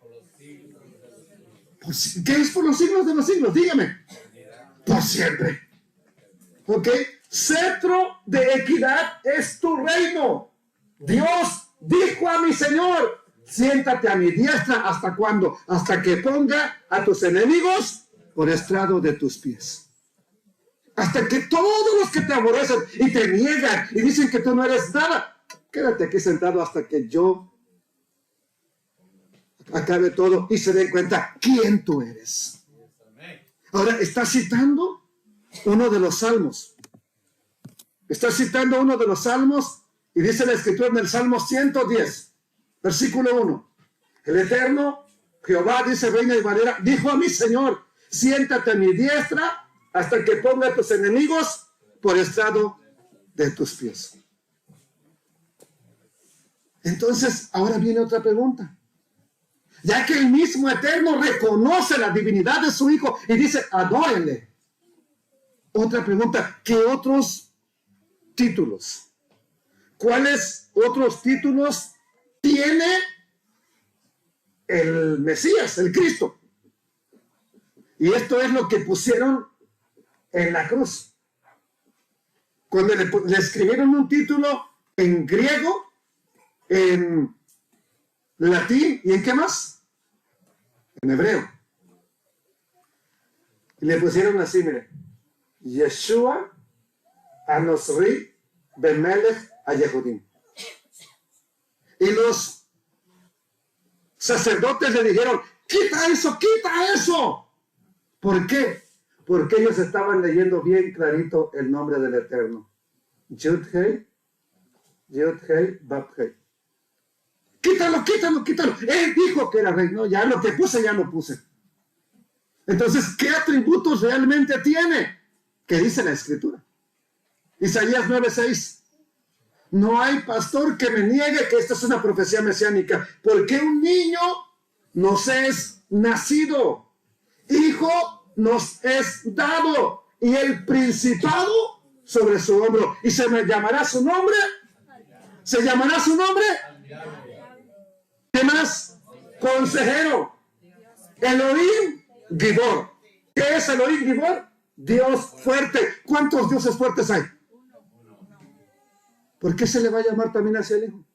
¿Qué es por los siglos de los siglos? Dígame. Por siempre. ¿Ok? Cetro de equidad es tu reino. Dios dijo a mi Señor, siéntate a mi diestra. ¿Hasta cuándo? Hasta que ponga a tus enemigos por estrado de tus pies. Hasta que todos los que te aborrecen y te niegan y dicen que tú no eres nada, quédate aquí sentado hasta que yo acabe todo y se den cuenta quién tú eres. Ahora, está citando uno de los salmos. Está citando uno de los salmos y dice la escritura en el Salmo 110, versículo 1. El Eterno, Jehová, dice Reina y Valera, dijo a mi Señor, siéntate a mi diestra hasta que ponga a tus enemigos por estrado de tus pies. Entonces, ahora viene otra pregunta. Ya que el mismo Eterno reconoce la divinidad de su Hijo y dice, adórenle. Otra pregunta, ¿qué otros títulos? ¿Cuáles otros títulos tiene el Mesías, el Cristo? Y esto es lo que pusieron en la cruz. Cuando le escribieron un título en griego, en latín y en ¿qué más? En hebreo. Y le pusieron así, mire, Yeshua Anosri Bemelech Ayehudim. Y los sacerdotes le dijeron, quita eso, quita eso. ¿Por qué? Porque ellos estaban leyendo bien clarito el nombre del Eterno. Yud-Hei, Yud-Hei, Bab-Hei. Quítalo, quítalo, quítalo. Él dijo que era rey. No, ya lo que puse, ya lo puse. Entonces, ¿qué atributos realmente tiene? ¿Qué dice la Escritura? Isaías 9:6. No hay pastor que me niegue que esta es una profecía mesiánica, porque un niño nos es nacido, hijo nos es dado, y el principado sobre su hombro. ¿Y se me llamará su nombre? ¿Se llamará su nombre? ¿Qué más? Consejero. Elohim Gibor. ¿Qué es Elohim Gibor? Dios fuerte. ¿Cuántos dioses fuertes hay? ¿Por qué se le va a llamar también hacia el Hijo?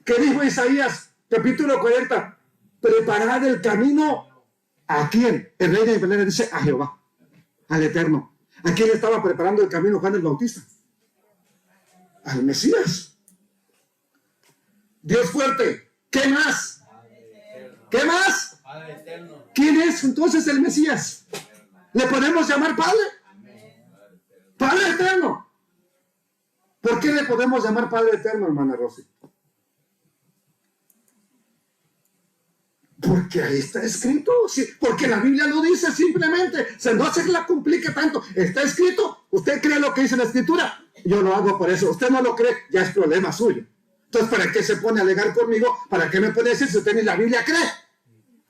¿Qué dijo Isaías, capítulo 40? Preparad el camino. ¿A quién? El rey de Belén dice a Jehová, al Eterno. ¿A quién estaba preparando el camino Juan el Bautista? Al Mesías. Dios fuerte. ¿Qué más? ¿Qué más? ¿Quién es entonces el Mesías? ¿Le podemos llamar Padre? Padre Eterno. ¿Por qué le podemos llamar Padre Eterno, hermana Rosy? Porque ahí está escrito, sí, porque la Biblia lo dice simplemente, no se la complique tanto, está escrito, usted cree lo que dice la Escritura, yo lo hago por eso, usted no lo cree, ya es problema suyo. Entonces, ¿para qué se pone a alegar conmigo? ¿Para qué me puede decir si usted ni la Biblia cree?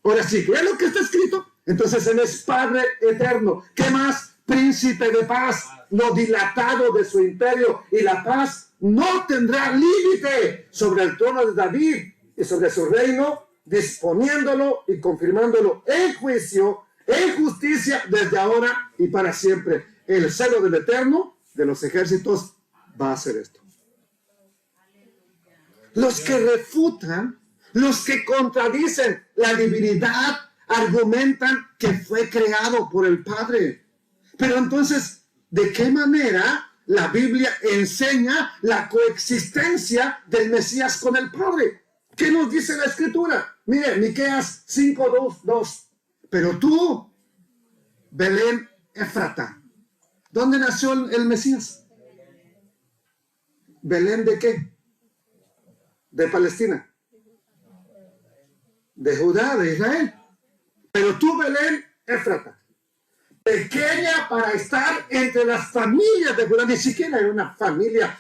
Ahora, si cree lo que está escrito, entonces Él es Padre Eterno. ¿Qué más? Príncipe de paz, lo dilatado de su imperio, y la paz no tendrá límite sobre el trono de David y sobre su reino, disponiéndolo y confirmándolo en juicio, en justicia, desde ahora y para siempre. El celo del Eterno de los ejércitos va a hacer esto. Los que refutan, los que contradicen la divinidad, argumentan que fue creado por el Padre. Pero entonces, ¿de qué manera la Biblia enseña la coexistencia del Mesías con el Padre? ¿Qué nos dice la Escritura? Mire, Miqueas 5:2. Pero tú, Belén Éfrata, ¿dónde nació el Mesías? ¿Belén de qué? De Palestina. De Judá, de Israel. Pero tú, Belén Éfrata, pequeña para estar entre las familias de Judá, ni siquiera era una familia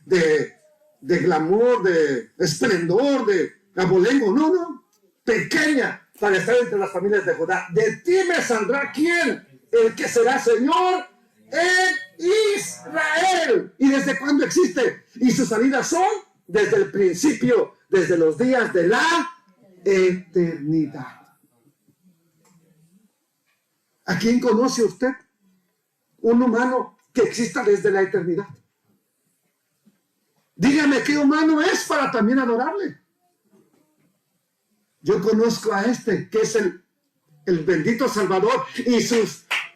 de glamour, de esplendor, de abolengo, no, pequeña para estar entre las familias de Judá. De ti me saldrá ¿quién? El que será Señor en Israel. ¿Y desde cuándo existe? Y sus salidas son desde el principio, desde los días de la eternidad. ¿A quién conoce usted? Un humano que exista desde la eternidad. Dígame qué humano es para también adorarle. Yo conozco a este, que es el bendito Salvador, y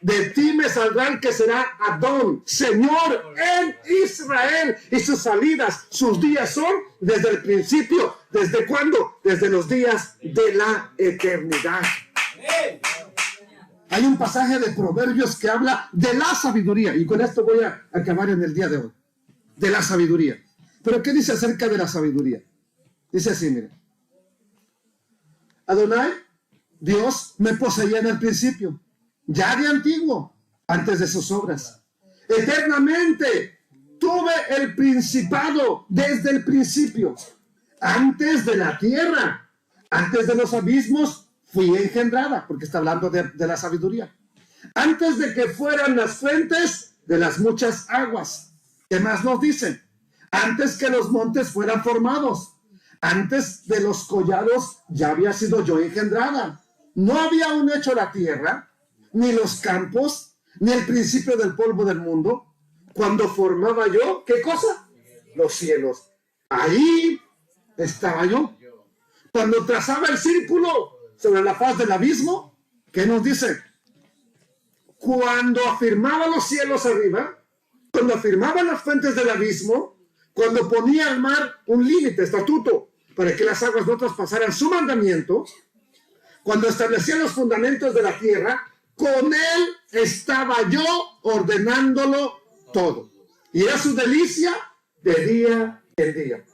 de ti me saldrá el que será Adón, Señor en Israel, y sus salidas, sus días son desde el principio. ¿Desde cuándo? Desde los días de la eternidad. Hay un pasaje de Proverbios que habla de la sabiduría, y con esto voy a acabar en el día de hoy, de la sabiduría. ¿Pero qué dice acerca de la sabiduría? Dice así, mire. Adonai, Dios, me poseía en el principio, ya de antiguo, antes de sus obras. Eternamente tuve el principado desde el principio, antes de la tierra, antes de los abismos, fui engendrada, porque está hablando de la sabiduría. Antes de que fueran las fuentes de las muchas aguas. ¿Qué más nos dicen? Antes que los montes fueran formados, antes de los collados ya había sido yo engendrada. No había aún hecho la tierra, ni los campos, ni el principio del polvo del mundo, cuando formaba yo, ¿qué cosa? Los cielos. Ahí estaba yo. Cuando trazaba el círculo sobre la faz del abismo, ¿qué nos dice? Cuando afirmaba los cielos arriba, cuando afirmaba las fuentes del abismo, cuando ponía al mar un límite, estatuto, para que las aguas no traspasaran su mandamiento, cuando establecía los fundamentos de la tierra, con él estaba yo ordenándolo todo. Y era su delicia de día en día.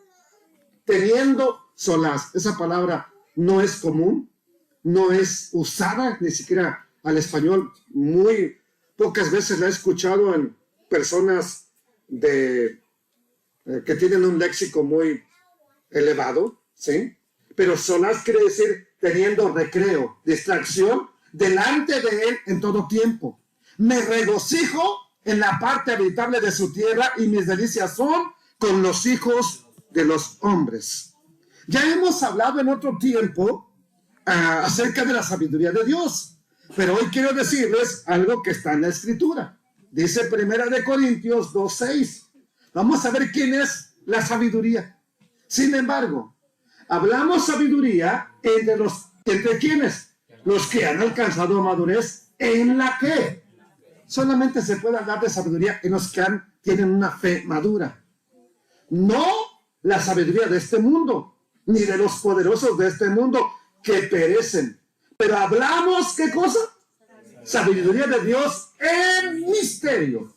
Teniendo solaz. Esa palabra no es común, no es usada ni siquiera al español. Muy pocas veces la he escuchado en personas que tienen un léxico muy elevado, ¿sí? Pero solaz quiere decir teniendo recreo, distracción, delante de él en todo tiempo. Me regocijo en la parte habitable de su tierra y mis delicias son con los hijos de los hombres. Ya hemos hablado en otro tiempo acerca de la sabiduría de Dios, pero hoy quiero decirles algo que está en la Escritura. Dice 1 Corintios 2:6. Vamos a ver quién es la sabiduría. Sin embargo, hablamos sabiduría ¿entre quiénes? Los que han alcanzado madurez, en la que solamente se puede hablar de sabiduría en los que tienen una fe madura. No la sabiduría de este mundo, ni de los poderosos de este mundo que perecen. Pero hablamos, ¿qué cosa? Sabiduría de Dios en misterio.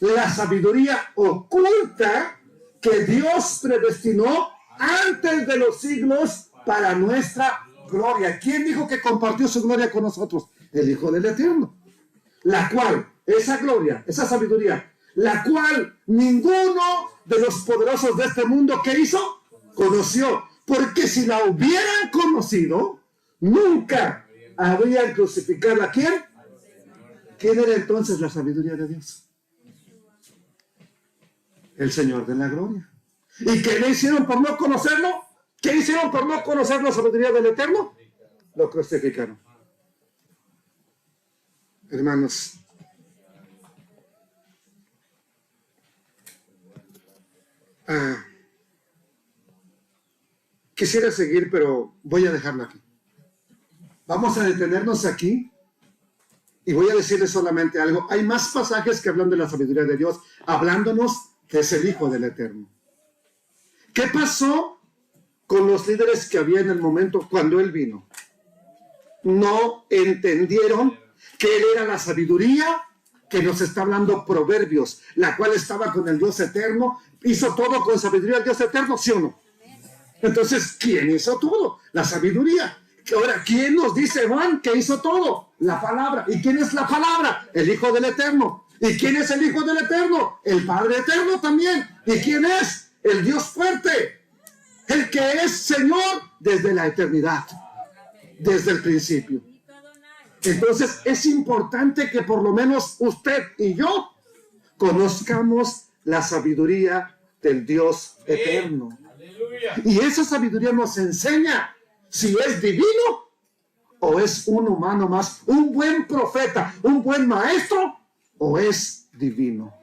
La sabiduría oculta que Dios predestinó antes de los siglos para nuestra gloria. ¿Quién dijo que compartió su gloria con nosotros? El Hijo del Eterno. La cual, esa gloria, esa sabiduría, la cual ninguno de los poderosos de este mundo, ¿qué hizo? Conoció. Porque si la hubieran conocido, nunca habrían crucificado ¿a quién? ¿Quién era entonces la sabiduría de Dios? El Señor de la gloria. ¿Y qué le hicieron por no conocerlo? ¿Qué hicieron por no conocer la sabiduría del Eterno? Lo crucificaron. Hermanos, quisiera seguir, pero voy a dejarlo aquí. Vamos a detenernos aquí y voy a decirles solamente algo. Hay más pasajes que hablan de la sabiduría de Dios, hablándonos que es el Hijo del Eterno. ¿Qué pasó con los líderes que había en el momento cuando Él vino? No entendieron que Él era la sabiduría que nos está hablando Proverbios, la cual estaba con el Dios eterno, hizo todo con sabiduría del Dios eterno, ¿sí o no? Entonces, ¿quién hizo todo? La sabiduría. Ahora, ¿quién nos dice, Juan, que hizo todo? La palabra. ¿Y quién es la palabra? El Hijo del Eterno. ¿Y quién es el Hijo del Eterno? El Padre Eterno también. ¿Y quién es? El Dios fuerte. El que es Señor desde la eternidad, desde el principio. Entonces, es importante que por lo menos usted y yo conozcamos la sabiduría del Dios eterno. Y esa sabiduría nos enseña si es divino o es un humano más, un buen profeta, un buen maestro o es divino.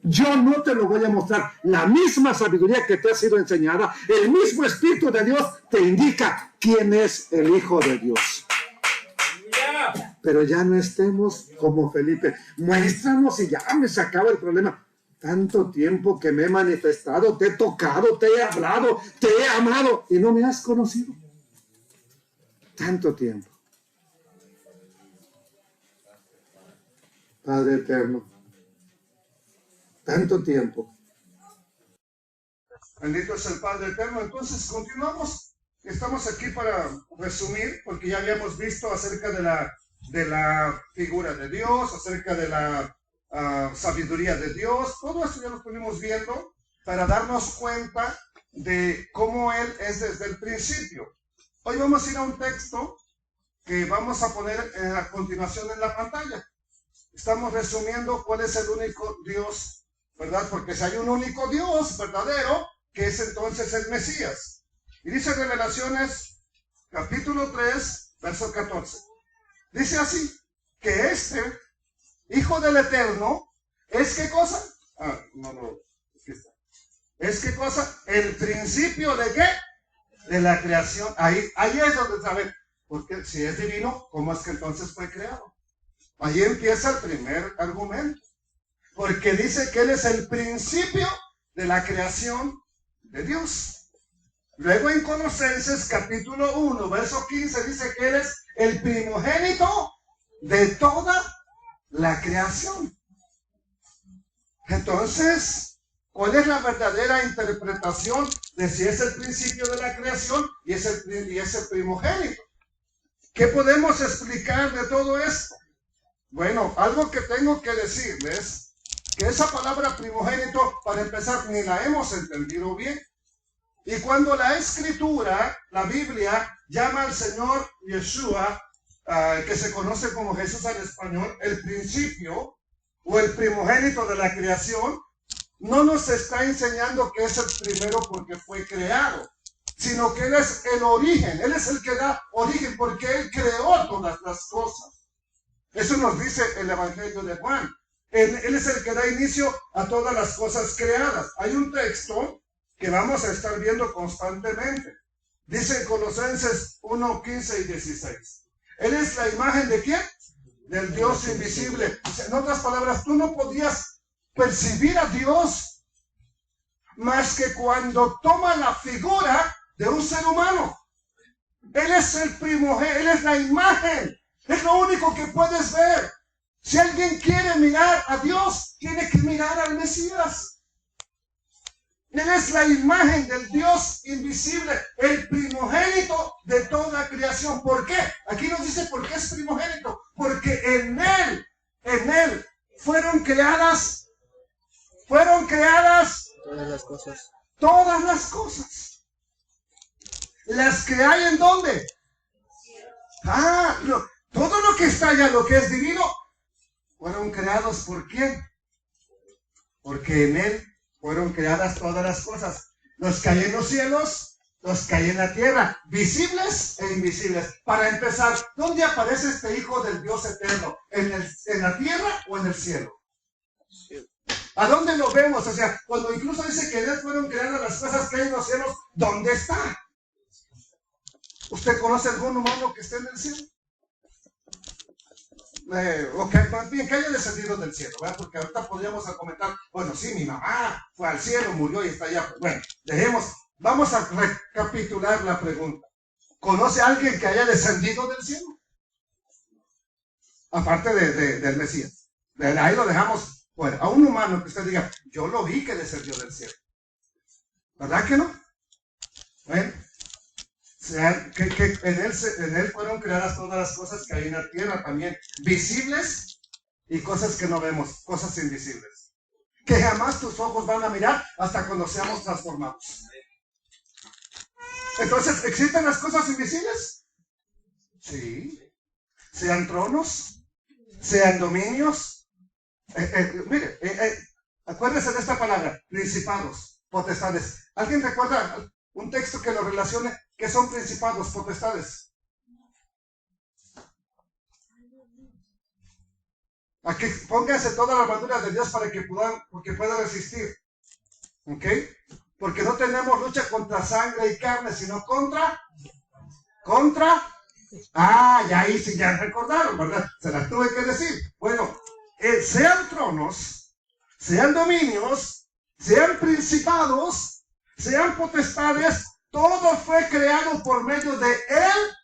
Yo no te lo voy a mostrar. La misma sabiduría que te ha sido enseñada, el mismo Espíritu de Dios te indica quién es el Hijo de Dios. Pero ya no estemos como Felipe. Muéstranos y ya me se acaba el problema. Tanto tiempo que me he manifestado, te he tocado, te he hablado, te he amado y no me has conocido. Tanto tiempo. Padre eterno, tanto tiempo. Bendito es el Padre eterno. Entonces continuamos. Estamos aquí para resumir, porque ya habíamos visto acerca de la figura de Dios, acerca de la sabiduría de Dios. Todo esto ya lo estuvimos viendo para darnos cuenta de cómo Él es desde el principio. Hoy vamos a ir a un texto que vamos a poner a continuación en la pantalla. Estamos resumiendo cuál es el único Dios, ¿verdad? Porque si hay un único Dios verdadero, que es entonces el Mesías. Y dice Revelaciones, capítulo 3, verso 14. Dice así, que este Hijo del Eterno es ¿qué cosa? ¿Es qué cosa? El principio de ¿qué? De la creación. Ahí es donde saben, porque si es divino, ¿cómo es que entonces fue creado? Ahí empieza el primer argumento. Porque dice que Él es el principio de la creación de Dios. Luego en Colosenses capítulo 1, verso 15, dice que Él es el primogénito de toda la creación. Entonces, ¿cuál es la verdadera interpretación de si es el principio de la creación y es el primogénito? ¿Qué podemos explicar de todo esto? Bueno, algo que tengo que decirles, que esa palabra primogénito, para empezar, ni la hemos entendido bien. Y cuando la Escritura, la Biblia, llama al Señor Yeshua, que se conoce como Jesús en español, el principio o el primogénito de la creación, no nos está enseñando que es el primero porque fue creado, sino que Él es el origen, Él es el que da origen porque Él creó todas las cosas. Eso nos dice el Evangelio de Juan. Él es el que da inicio a todas las cosas creadas. Hay un texto que vamos a estar viendo constantemente. Dice en Colosenses 1, 15 y 16. Él es la imagen ¿de quién? Del Dios invisible. En otras palabras, tú no podías percibir a Dios más que cuando toma la figura de un ser humano. Él es el primogénito, Él es la imagen. Es lo único que puedes ver. Si alguien quiere mirar a Dios, tiene que mirar al Mesías. Él es la imagen del Dios invisible, el primogénito de toda creación. ¿Por qué? Aquí nos dice por qué es primogénito. Porque en Él fueron creadas todas las cosas. Todas las cosas. Las que hay ¿en dónde? Todo lo que está allá, lo que es divino, fueron creados ¿por quién? Porque en Él fueron creadas todas las cosas. Los que hay en los cielos, los que hay en la tierra, visibles e invisibles. Para empezar, ¿dónde aparece este Hijo del Dios eterno? ¿En la tierra o en el cielo? ¿A dónde lo vemos? O sea, cuando incluso dice que en Él fueron creadas las cosas que hay en los cielos, ¿dónde está? ¿Usted conoce algún humano que esté en el cielo? Más bien que haya descendido del cielo, ¿verdad? Porque ahorita podríamos comentar, bueno, sí, mi mamá fue al cielo, murió y está allá. Bueno, vamos a recapitular la pregunta. ¿Conoce a alguien que haya descendido del cielo? Aparte del Mesías. Ahí lo dejamos fuera. A un humano que usted diga, yo lo vi que descendió del cielo. ¿Verdad que no? Bueno. Que en él fueron creadas todas las cosas que hay en la tierra también, visibles y cosas que no vemos, cosas invisibles, que jamás tus ojos van a mirar hasta cuando seamos transformados. Entonces, ¿existen las cosas invisibles? Sí. Sean tronos, sean dominios. Mire, acuérdense de esta palabra, principados, potestades. ¿Alguien recuerda un texto que lo relacione? ¿Qué son principados, potestades? Aquí pónganse toda la armadura de Dios para que pueda resistir. ¿Ok? Porque no tenemos lucha contra sangre y carne, sino contra. Ya ahí sí ya recordaron, ¿verdad? Se las tuve que decir. Bueno, sean tronos, sean dominios, sean principados, sean potestades, todo fue creado por medio de Él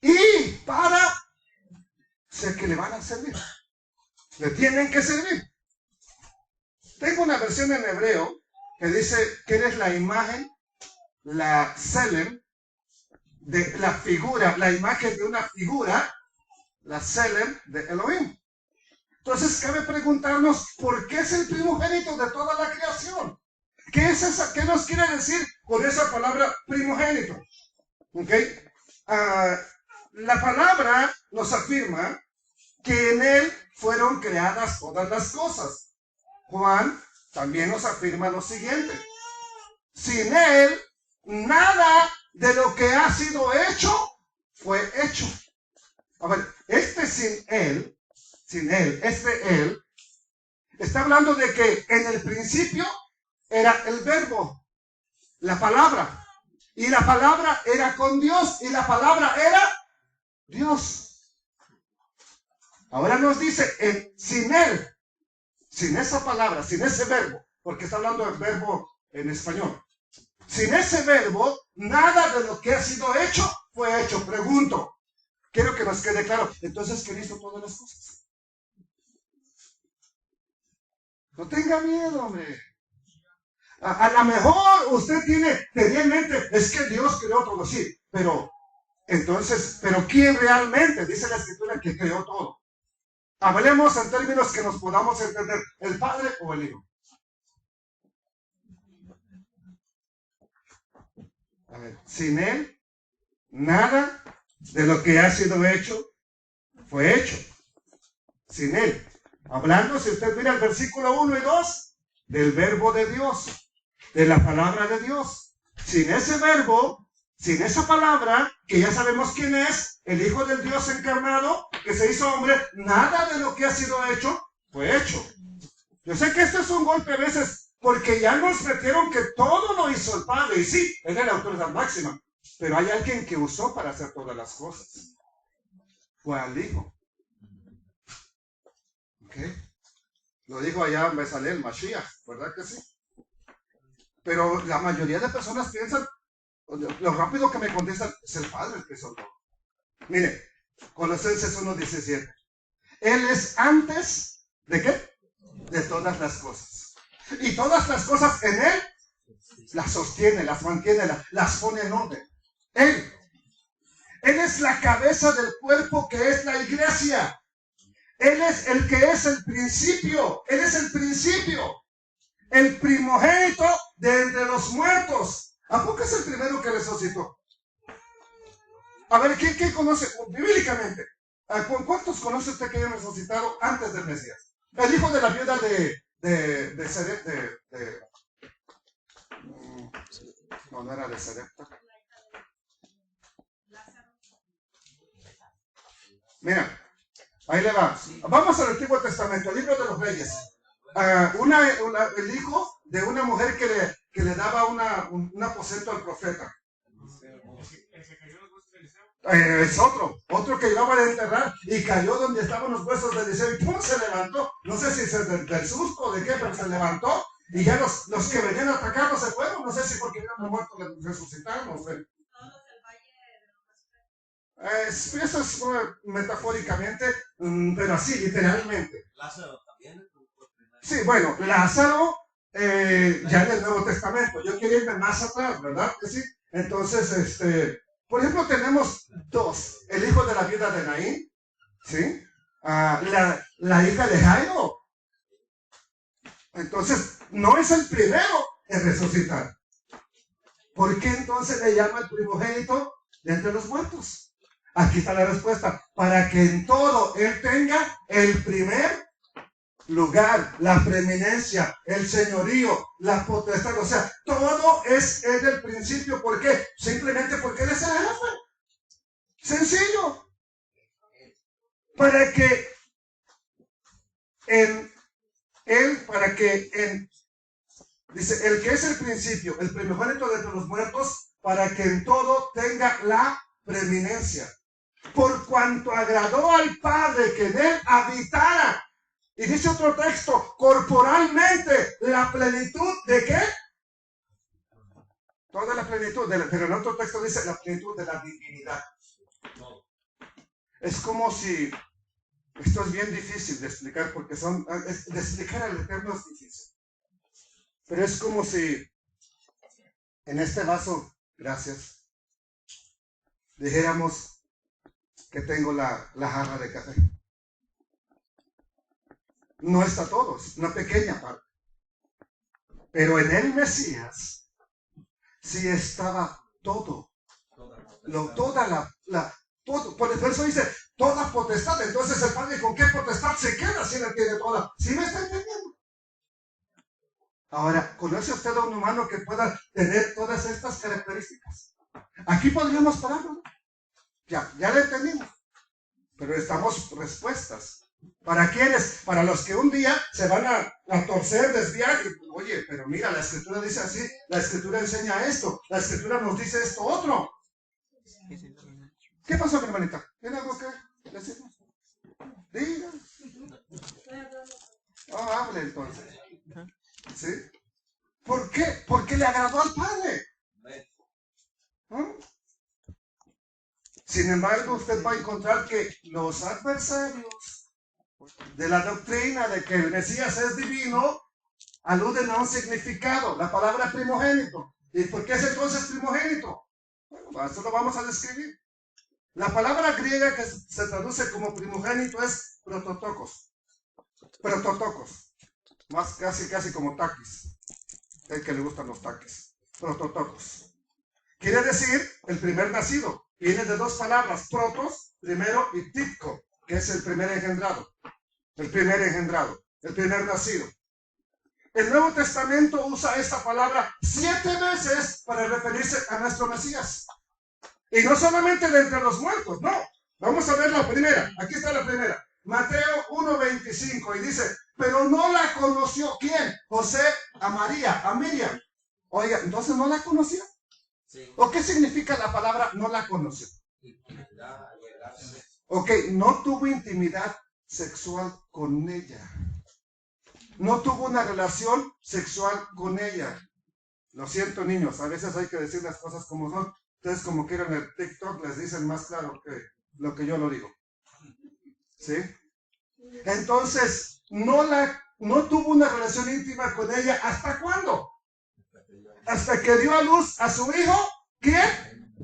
y para. O sea que le van a servir. Le tienen que servir. Tengo una versión en hebreo que dice que eres la imagen, la selem, de la figura, la imagen de una figura, la selem de Elohim. Entonces cabe preguntarnos, ¿por qué es el primogénito de toda la creación? ¿Qué es esa? ¿Qué nos quiere decir con esa palabra primogénito? ¿Ok? La palabra nos afirma que en Él fueron creadas todas las cosas. Juan también nos afirma lo siguiente. Sin Él, nada de lo que ha sido hecho fue hecho. A ver, sin Él sin Él. Él está hablando de que en el principio era el verbo, la palabra. Y la palabra era con Dios y la palabra era Dios. Ahora nos dice, sin Él, sin esa palabra, sin ese verbo, porque está hablando del verbo en español. Sin ese verbo, nada de lo que ha sido hecho fue hecho. Pregunto, quiero que nos quede claro. Entonces, ¿quién hizo todas las cosas? No tenga miedo, hombre. A lo mejor usted tenía en mente, es que Dios creó todo, sí, pero entonces, ¿pero quién realmente? Dice la Escritura que creó todo. Hablemos en términos que nos podamos entender, ¿el Padre o el Hijo? A ver, sin Él, nada de lo que ha sido hecho fue hecho. Sin Él. Hablando, si usted mira el versículo 1 y 2, del verbo de Dios, de la palabra de Dios. Sin ese verbo, sin esa palabra, que ya sabemos quién es, el Hijo del Dios encarnado, que se hizo hombre, nada de lo que ha sido hecho fue hecho. Yo sé que esto es un golpe a veces, porque ya nos metieron que todo lo hizo el Padre, y sí, Él es la autoridad máxima, pero hay alguien que usó para hacer todas las cosas. Fue al Hijo. ¿Ok? Lo dijo allá en Besalel, Mashiach, ¿verdad que sí? Pero la mayoría de personas piensan, lo rápido que me contestan, es el Padre el que hizo todo. Mire, Colosenses 1:17. Él es antes ¿de qué? De todas las cosas. Y todas las cosas en Él las sostiene, las mantiene, las pone en orden. Él es la cabeza del cuerpo que es la iglesia. Él es el que es el principio. Él es el principio. El primogénito de entre los muertos. ¿A poco es el primero que resucitó? A ver, ¿quién conoce bíblicamente? ¿Cuántos conoce usted que hayan resucitado antes del Mesías? El hijo de la viuda no era de Sarepta. Mira, ahí le va. Vamos al Antiguo Testamento, el libro de los Reyes. El hijo de una mujer que le daba un aposento al profeta. Es otro que iba a enterrar y cayó donde estaban los huesos de Eliseo y ¡pum! Se levantó. No sé si es del susto o de qué, pero se levantó y ya los que venían a atacarlo se fueron. No sé si porque habían muerto resucitaron. No sé. Eso es metafóricamente, pero así, literalmente. Lázaro también. Sí, bueno, Lázaro ya en el Nuevo Testamento. Yo quería irme más atrás, ¿verdad? Sí. Entonces, por ejemplo, tenemos dos. El hijo de la viuda de Naín, ¿sí? La hija de Jairo. Entonces, no es el primero en resucitar. ¿Por qué entonces le llama el primogénito de entre los muertos? Aquí está la respuesta. Para que en todo él tenga el primer lugar, la preeminencia, el señorío, la potestad. O sea, todo es del principio. ¿Por qué? Simplemente porque él es el jefe. Sencillo. Para que dice, el que es el principio, el primogénito de entre los muertos, para que en todo tenga la preeminencia. Por cuanto agradó al Padre que en él habitara. Y dice otro texto, corporalmente, la plenitud de ¿qué? Toda la plenitud, pero en otro texto dice la plenitud de la divinidad. Es como si, esto es bien difícil de explicar, porque de explicar al Eterno es difícil. Pero es como si en este vaso, gracias, dijéramos que tengo la jarra de café. No está todo, es una pequeña parte. Pero en el Mesías sí estaba todo. Todo. Por eso dice, toda potestad. Entonces el Padre, ¿con qué potestad se queda si la tiene toda? ¿Sí me está entendiendo? Ahora, ¿conoce usted a un humano que pueda tener todas estas características? Aquí podríamos pararlo, ¿no? Ya lo entendimos. Pero necesitamos respuestas. ¿Para quiénes? Para los que un día se van a torcer, desviar. Y, oye, pero mira, la Escritura dice así, la Escritura enseña esto, la Escritura nos dice esto otro. ¿Qué pasó, mi hermanita? ¿Tiene algo que decirnos? Diga. Hable entonces. ¿Sí? ¿Por qué? Porque le agradó al Padre. ¿Ah? Sin embargo, usted va a encontrar que los adversarios de la doctrina de que el Mesías es divino aluden a un significado, la palabra primogénito. ¿Y por qué es entonces primogénito? Bueno, esto lo vamos a describir. La palabra griega que se traduce como primogénito es prototokos. Prototokos. Más casi como taquis. El que le gustan los taquis. Prototokos. Quiere decir el primer nacido. Viene de dos palabras, protos, primero, y tipco, que es el primer engendrado. El primer nacido. El Nuevo Testamento usa esta palabra 7 veces para referirse a nuestro Mesías. Y no solamente de entre los muertos, no. Vamos a ver la primera. Aquí está la primera. Mateo 1:25 y dice, pero no la conoció. ¿Quién? José a María, a Miriam. Oiga, ¿entonces no la conoció? Sí. ¿O qué significa la palabra no la conoció? Ok, no tuvo intimidad sexual con ella. No tuvo una relación sexual con ella. Lo siento, niños, a veces hay que decir las cosas como son. Ustedes como quieran el TikTok les dicen más claro que lo que yo lo digo. ¿Sí? Entonces, no tuvo una relación íntima con ella. ¿Hasta cuándo? Hasta que dio a luz a su hijo. ¿Quién?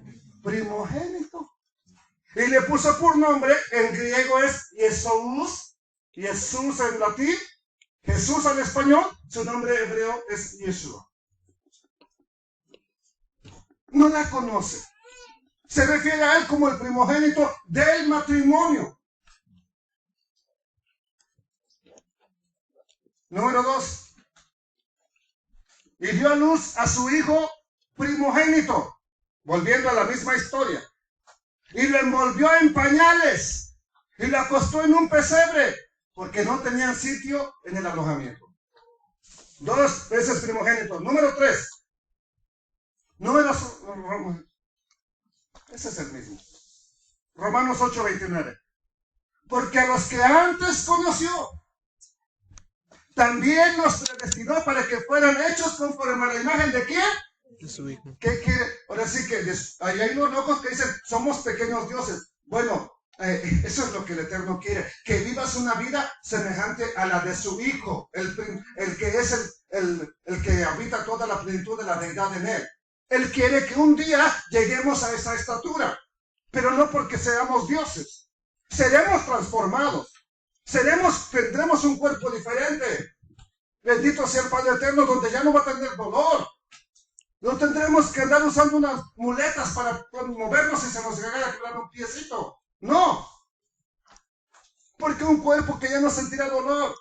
Primogénito. Y le puso por nombre, en griego es Jesús, Jesús en latín, Jesús en español, su nombre hebreo es Yeshua. No la conoce. Se refiere a él como el primogénito del matrimonio. Número 2. Y dio a luz a su hijo primogénito. Volviendo a la misma historia. Y lo envolvió en pañales. Y lo acostó en un pesebre. Porque no tenían sitio en el alojamiento. 2 veces primogénito. Número 3. Ese es el mismo. Romanos 8:29. Porque a los que antes conoció, también los predestinó para que fueran hechos conforme a la imagen de ¿quién? De su hijo. ¿Qué quiere? Ahora sí que ahí hay unos locos que dicen, somos pequeños dioses. Bueno, eso es lo que el Eterno quiere. Que vivas una vida semejante a la de su hijo. El que es el que habita toda la plenitud de la deidad en él. Él quiere que un día lleguemos a esa estatura. Pero no porque seamos dioses. Seremos transformados. Tendremos un cuerpo diferente. Bendito sea el Padre Eterno, donde ya no va a tener dolor. No tendremos que andar usando unas muletas para movernos y se nos llegara a quebrar un piecito. No. Porque un cuerpo que ya no sentirá dolor.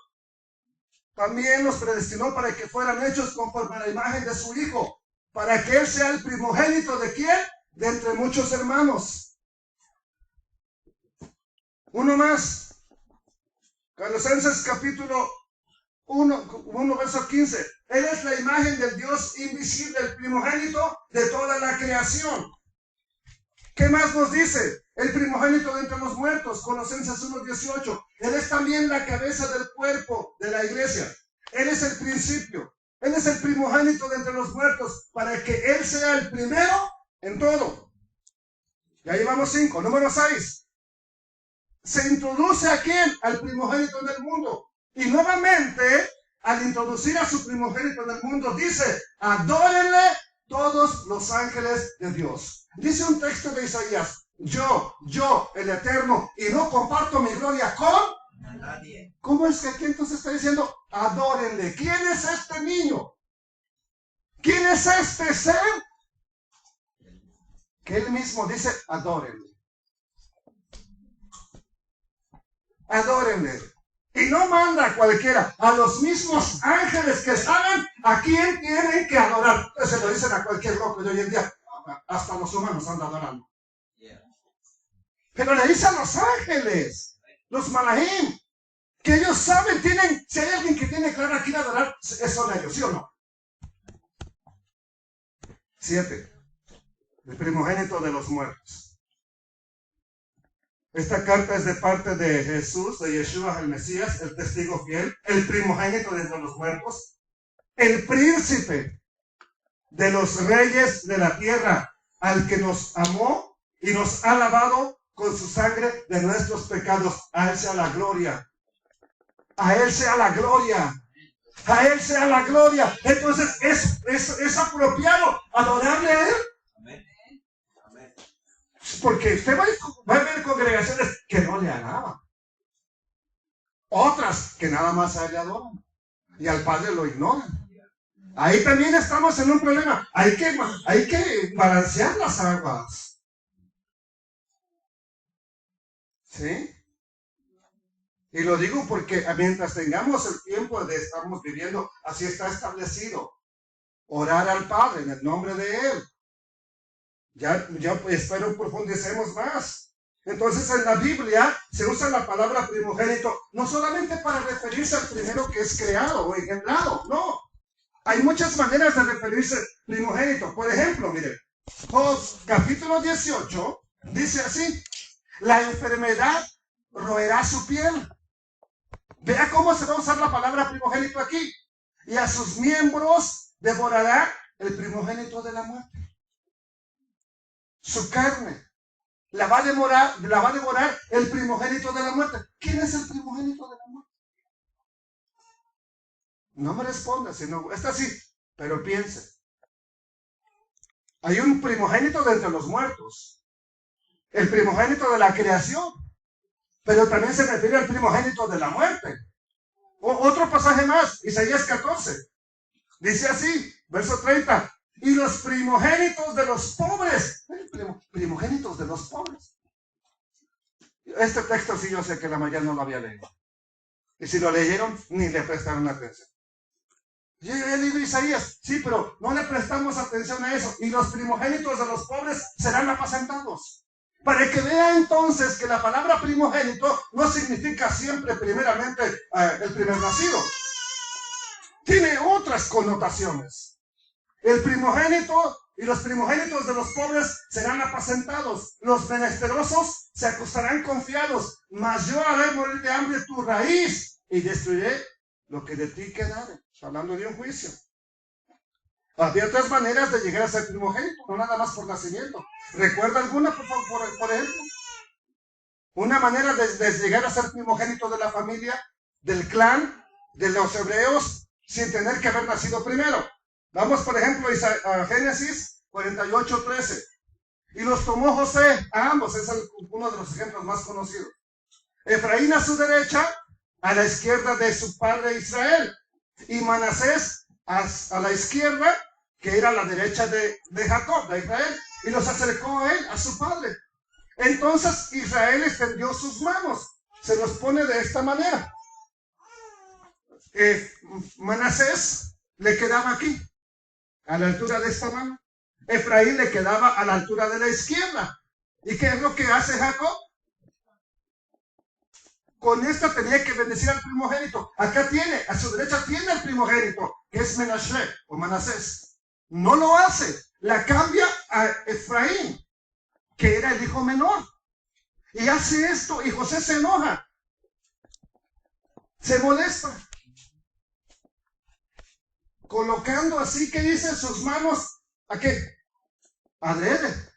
También los predestinó para que fueran hechos conforme a la imagen de su Hijo. Para que Él sea el primogénito ¿de quién? De entre muchos hermanos. Uno más. Colosenses capítulo 1 verso 15. Él es la imagen del Dios invisible, el primogénito de toda la creación. ¿Qué más nos dice? El primogénito de entre los muertos, Colosenses 1:18. Él es también la cabeza del cuerpo de la iglesia. Él es el principio. Él es el primogénito de entre los muertos para que Él sea el primero en todo. Y ahí vamos 5. Número 6. Se introduce a quién? Al primogénito del mundo. Y nuevamente, al introducir a su primogénito en el mundo, dice, adórenle todos los ángeles de Dios. Dice un texto de Isaías, yo, el Eterno, y no comparto mi gloria con nadie. ¿Cómo es que aquí entonces está diciendo, adórenle? ¿Quién es este niño? ¿Quién es este ser? Que él mismo dice, adórenle. Adórenle. Y no manda a cualquiera, a los mismos ángeles que saben a quién tienen que adorar. Se lo dicen a cualquier loco de hoy en día. Hasta los humanos andan adorando. Pero le dice a los ángeles, los malahim. que ellos saben, si hay alguien que tiene claro a quién adorar, son ellos, ¿sí o no? 7. El primogénito de los muertos. Esta carta es de parte de Jesús, de Yeshua el Mesías, el testigo fiel, el primogénito de entre los muertos, el príncipe de los reyes de la tierra, al que nos amó y nos ha lavado con su sangre de nuestros pecados. A Él sea la gloria. A Él sea la gloria. A Él sea la gloria. Entonces es apropiado adorarle a Él. Porque usted va a ver congregaciones que no le alaban. Otras que nada más a Él le adoran. Y al Padre lo ignoran. Ahí también estamos en un problema. Hay que balancear las aguas. ¿Sí? Y lo digo porque mientras tengamos el tiempo de estamos viviendo, así está establecido. Orar al Padre en el nombre de Él. Ya espero profundicemos más. Entonces en la Biblia se usa la palabra primogénito no solamente para referirse al primero que es creado o engendrado, no. Hay muchas maneras de referirse primogénito. Por ejemplo, mire, Job capítulo 18 dice así: la enfermedad roerá su piel. Vea cómo se va a usar la palabra primogénito aquí. Y a sus miembros devorará el primogénito de la muerte. Su carne la va a devorar el primogénito de la muerte. ¿Quién es el primogénito de la muerte? No me responda, sino está así, pero piense. Hay un primogénito de entre los muertos, el primogénito de la creación, pero también se refiere al primogénito de la muerte. Otro pasaje más, Isaías 14, dice así, verso 30, y los primogénitos de los pobres, primogénitos de los pobres. Este texto sí yo sé que la mayoría no lo había leído. Y si lo leyeron, ni le prestaron atención. Yo he leído Isaías, sí, pero no le prestamos atención a eso. Y los primogénitos de los pobres serán apacentados. Para que vea entonces que la palabra primogénito no significa siempre primeramente el primer nacido. Tiene otras connotaciones. El primogénito y los primogénitos de los pobres serán apacentados. Los menesterosos se acostarán confiados. Mas yo haré morir de hambre tu raíz y destruiré lo que de ti quedare. Hablando de un juicio. Había otras maneras de llegar a ser primogénito, no nada más por nacimiento. ¿Recuerda alguna, por favor, por ejemplo? Una manera de llegar a ser primogénito de la familia, del clan, de los hebreos, sin tener que haber nacido primero. Vamos, por ejemplo, a Génesis 48:13. Y los tomó José, a ambos, es uno de los ejemplos más conocidos. Efraín a su derecha, a la izquierda de su padre Israel. Y Manasés a la izquierda, que era la derecha de Jacob, de Israel. Y los acercó a él, a su padre. Entonces Israel extendió sus manos. Se los pone de esta manera. Manasés le quedaba aquí, a la altura de esta mano. Efraín le quedaba a la altura de la izquierda. ¿Y qué es lo que hace Jacob? Con esta tenía que bendecir al primogénito. Acá tiene, a su derecha tiene el primogénito, que es Menashe o Manasés. No lo hace. La cambia a Efraín, que era el hijo menor. Y hace esto, y José se enoja. Se molesta. Colocando así, que dice, sus manos, ¿a qué? Adrede.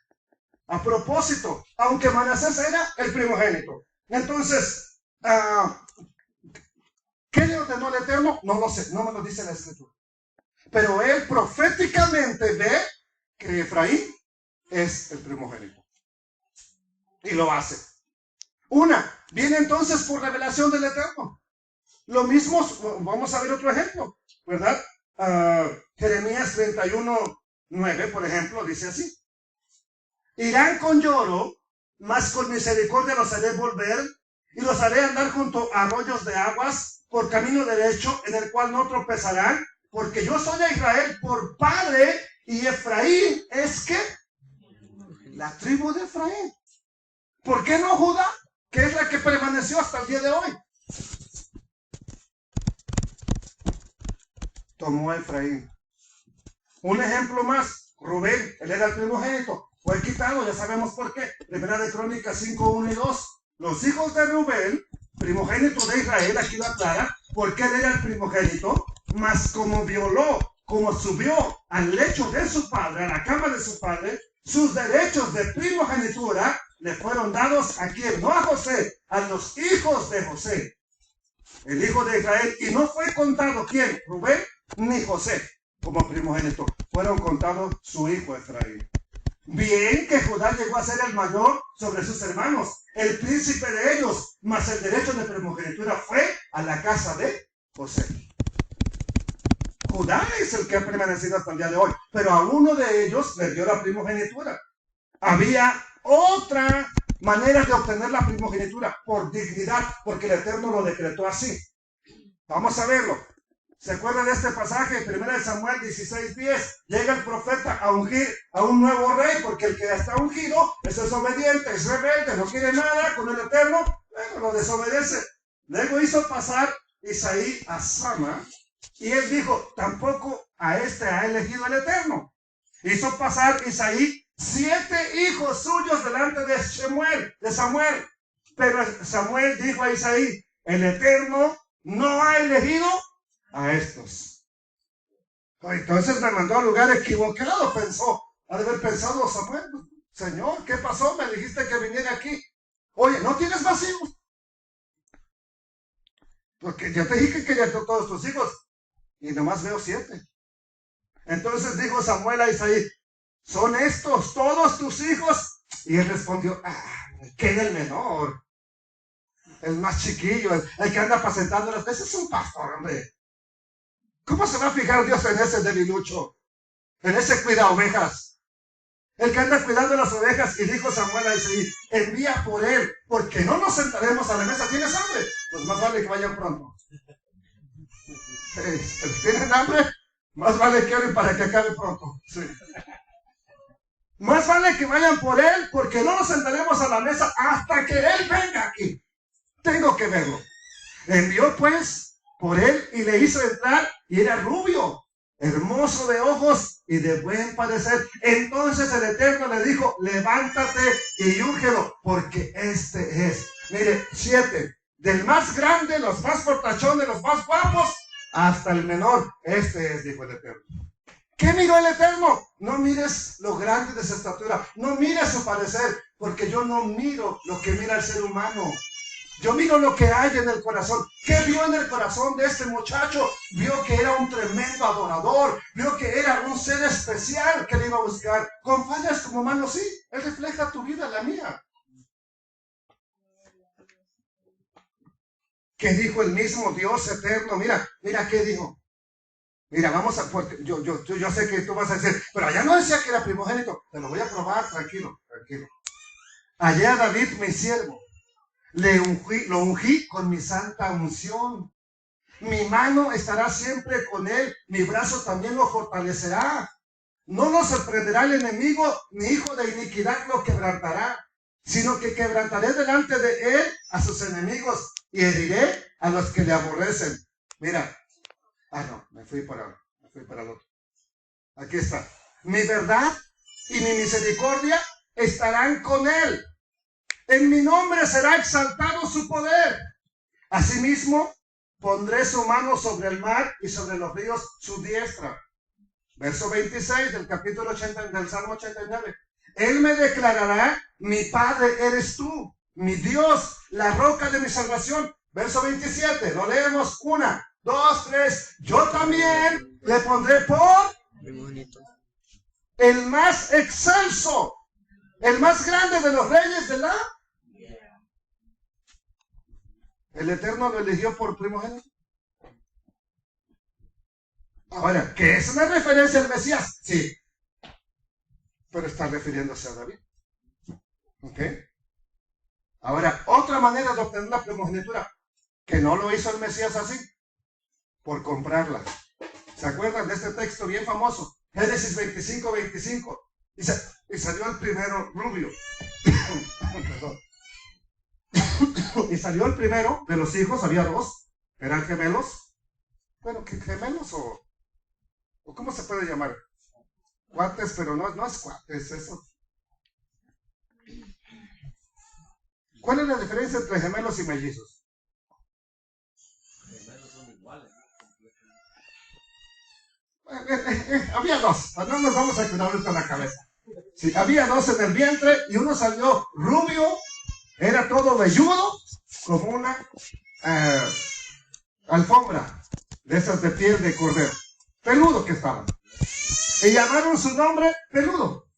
A propósito, aunque Manasés era el primogénito. Entonces, ¿qué le ordenó el Eterno? No lo sé, no me lo dice la Escritura. Pero él proféticamente ve que Efraín es el primogénito. Y lo hace. Viene entonces por revelación del Eterno. Lo mismo, vamos a ver otro ejemplo, ¿verdad? Jeremías 31:9, por ejemplo, dice así. Irán con lloro, mas con misericordia los haré volver, y los haré andar junto a arroyos de aguas, por camino derecho, en el cual no tropezarán, porque yo soy a Israel por padre, y Efraín es que la tribu de Efraín. ¿Por qué no Judá? Que es la que permaneció hasta el día de hoy. tomó a Efraín. Un ejemplo más, Rubén, él era el primogénito, fue quitado, ya sabemos por qué. Primera de Crónicas 5, 1 y 2. Los hijos de Rubén, primogénito de Israel, aquí lo aclara, porque él era el primogénito, mas como violó, como subió al lecho de su padre, a la cama de su padre, sus derechos de primogenitura le fueron dados a quien, no a José, a los hijos de José, el hijo de Israel, y no fue contado quién, Rubén ni José, como primogénito, fueron contados su hijo Efraín. Bien que Judá llegó a ser el mayor sobre sus hermanos, el príncipe de ellos, mas el derecho de primogenitura fue a la casa de José. Judá es el que ha permanecido hasta el día de hoy, pero a uno de ellos le dio la primogenitura. Había otra manera de obtener la primogenitura, por dignidad, porque el Eterno lo decretó así. Vamos a verlo. ¿Se acuerdan de este pasaje? 1 Samuel 16:10. Llega el profeta a ungir a un nuevo rey, porque el que está ungido es desobediente, es rebelde, no quiere nada con el Eterno, bueno, lo desobedece. Luego hizo pasar Isaí a Sama, y él dijo, tampoco a este ha elegido el Eterno. Hizo pasar Isaí 7 hijos suyos delante de Samuel. Pero Samuel dijo a Isaí, el Eterno no ha elegido a estos. Entonces me mandó a lugar equivocado, pensó. Ha de haber pensado Samuel, Señor, ¿qué pasó? Me dijiste que viniera aquí. Oye, ¿no tienes más hijos? Porque yo te dije que quería todos tus hijos y nomás veo 7. Entonces dijo Samuel a Isaí, ¿son estos todos tus hijos? Y él respondió, queda el menor, el más chiquillo, el que anda apacentando las veces, es un pastor, hombre. ¿Cómo se va a fijar Dios en ese debilucho? En ese cuida ovejas. El que anda cuidando las ovejas. Y dijo Samuel a Isaí, envía por él, porque no nos sentaremos a la mesa. ¿Tienes hambre? Pues más vale que vayan pronto. ¿Tienen hambre? Más vale que oren para que acabe pronto. Sí. Más vale que vayan por él, porque no nos sentaremos a la mesa hasta que él venga aquí. Tengo que verlo. Envió pues por él y le hizo entrar, y era rubio, hermoso de ojos y de buen parecer. Entonces el Eterno le dijo, levántate y úngelo, porque este es. Mire, 7, del más grande, los más fortachones, los más guapos, hasta el menor, este es, dijo el Eterno. ¿Qué miró el Eterno? No mires lo grande de su estatura, no mires su parecer, porque yo no miro lo que mira el ser humano. Yo miro lo que hay en el corazón. ¿Qué vio en el corazón de este muchacho? Vio que era un tremendo adorador. Vio que era un ser especial que le iba a buscar. Con fallas como humano, sí. Él refleja tu vida, la mía. ¿Qué dijo el mismo Dios eterno? Mira qué dijo. Mira, vamos a... Yo sé que tú vas a decir, pero allá no decía que era primogénito. Te lo voy a probar, tranquilo. Allá David, mi siervo, lo ungí con mi santa unción. Mi mano estará siempre con él, mi brazo también lo fortalecerá. No lo sorprenderá el enemigo, ni hijo de iniquidad lo quebrantará, sino que quebrantaré delante de él a sus enemigos y heriré a los que le aborrecen. Mira, me fui para el otro. Aquí está. Mi verdad y mi misericordia estarán con él. En mi nombre será exaltado su poder. Asimismo, pondré su mano sobre el mar y sobre los ríos su diestra. Verso 26 del capítulo 80 del Salmo 89. Él me declarará, mi Padre eres tú, mi Dios, la roca de mi salvación. Verso 27, lo leemos 1, 2, 3. Yo también le pondré por el más excelso, el más grande de los reyes de la... El Eterno lo eligió por primogénito. Ahora, ¿qué es una referencia al Mesías? Sí. Pero está refiriéndose a David. ¿Ok? Ahora, otra manera de obtener la primogenitura, que no lo hizo el Mesías así, por comprarla. ¿Se acuerdan de este texto bien famoso? Génesis 25, 25. Y salió el primero rubio. Perdón. Y salió el primero de los hijos, había 2, eran gemelos. Bueno, ¿qué gemelos o ¿O cómo se puede llamar? Cuates, pero no es cuates, eso. ¿Cuál es la diferencia entre gemelos y mellizos? Gemelos son iguales. Había dos, no nos vamos a quedar ahorita en la cabeza. Sí, había dos en el vientre y uno salió rubio, era todo velludo, como una alfombra de esas de piel de cordero, peludo que estaban. Y llamaron su nombre Peludo.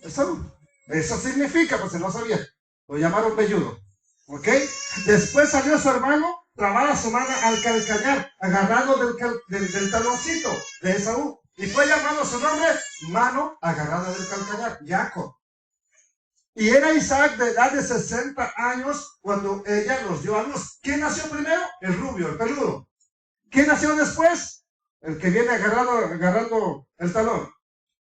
Eso significa, pues si no sabía, lo llamaron velludo. ¿Ok? Después salió su hermano, trababa su mano al calcañar, agarrado del taloncito de Esaú. Y fue llamado su nombre, mano agarrada del calcañar, Jacob. Y era Isaac de edad de 60 años cuando ella los dio a luz. ¿Quién nació primero? El rubio, el peludo. ¿Quién nació después? El que viene agarrando el talón.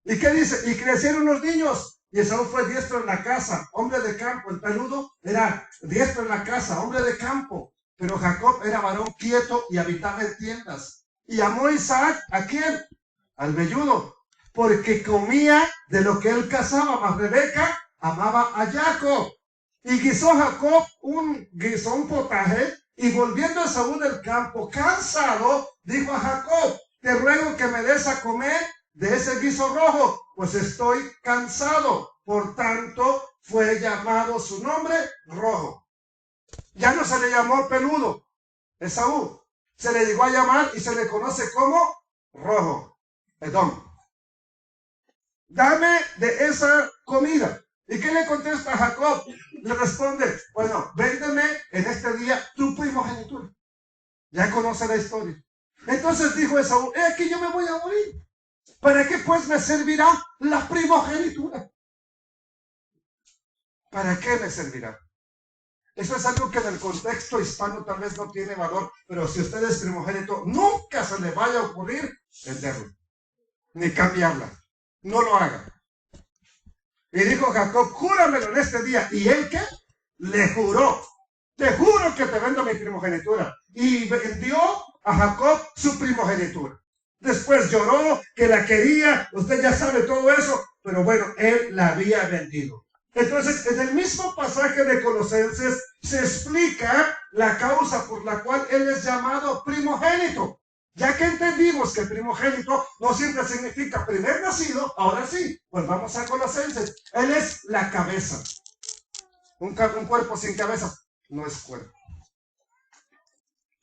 ¿Y qué dice? Y crecieron los niños. Y Esaú fue diestro en la casa, hombre de campo. El peludo era diestro en la casa, hombre de campo. Pero Jacob era varón quieto y habitaba en tiendas. Y amó Isaac, ¿a quién? Al velludo, porque comía de lo que él cazaba. Mas Rebeca amaba a Jacob. Y guisó Jacob un potaje. Y volviendo a Esaú del campo, cansado, dijo a Jacob: te ruego que me des a comer de ese guiso rojo, pues estoy cansado. Por tanto, fue llamado su nombre Rojo. Ya no se le llamó Peludo, Esaú. Se le llegó a llamar y se le conoce como Rojo, Edom. Dame de esa comida. ¿Y qué le contesta a Jacob? Le responde: bueno, véndeme en este día tu primogenitura. Ya conoce la historia. Entonces dijo Esaú: aquí yo me voy a morir. ¿Para qué pues me servirá la primogenitura? ¿Para qué me servirá? Eso es algo que en el contexto hispano tal vez no tiene valor, pero si usted es primogénito, nunca se le vaya a ocurrir venderlo, ni cambiarla. No lo haga. Y dijo Jacob: júramelo en este día. ¿Y él qué? Le juró: te juro que te vendo mi primogenitura. Y vendió a Jacob su primogenitura. Después lloró que la quería. Usted ya sabe todo eso. Pero bueno, él la había vendido. Entonces, en el mismo pasaje de Colosenses se explica la causa por la cual él es llamado primogénito. Ya que entendimos que primogénito no siempre significa primer nacido, ahora sí, pues vamos a Colosenses. Él es la cabeza. Un cuerpo sin cabeza no es cuerpo.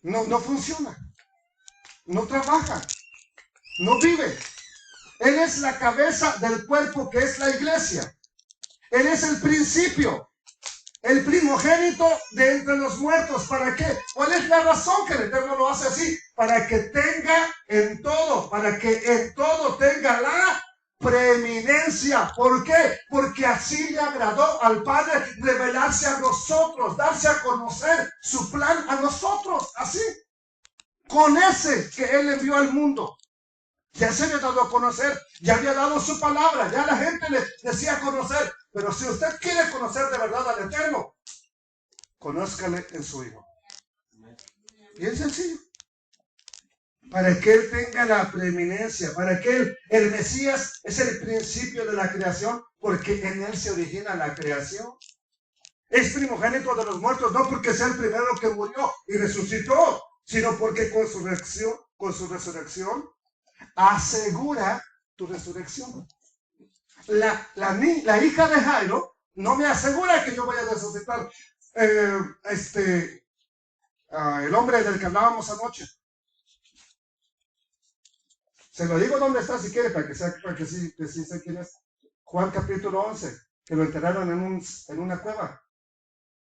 No funciona. No trabaja. No vive. Él es la cabeza del cuerpo que es la iglesia. Él es el principio, el primogénito de entre los muertos. ¿Para qué? ¿Cuál es la razón que el Eterno lo hace así? Para que tenga en todo, para que en todo tenga la preeminencia. ¿Por qué? Porque así le agradó al Padre revelarse a nosotros, darse a conocer su plan a nosotros, así. Con ese que Él envió al mundo. Ya se había dado a conocer, ya había dado su palabra, ya la gente le decía conocer. Pero si usted quiere conocer de verdad al Eterno, conózcale en su Hijo. Bien sencillo. Para que Él tenga la preeminencia, para que el Mesías es el principio de la creación, porque en Él se origina la creación. Es primogénito de los muertos, no porque sea el primero que murió y resucitó, sino porque con su resurrección, asegura tu resurrección. La hija de Jairo no me asegura que yo vaya a resucitar. El hombre del que hablábamos anoche. Se lo digo dónde está si quiere, para que sí sé quién es. Juan capítulo 11, que lo enterraron en una cueva.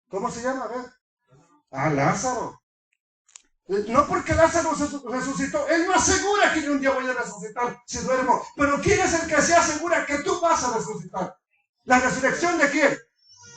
¿Cómo se llama? A ver. A Lázaro. No porque Lázaro resucitó, él no asegura que yo un día voy a resucitar si duermo. Pero ¿quién es el que se asegura que tú vas a resucitar? ¿La resurrección de quién?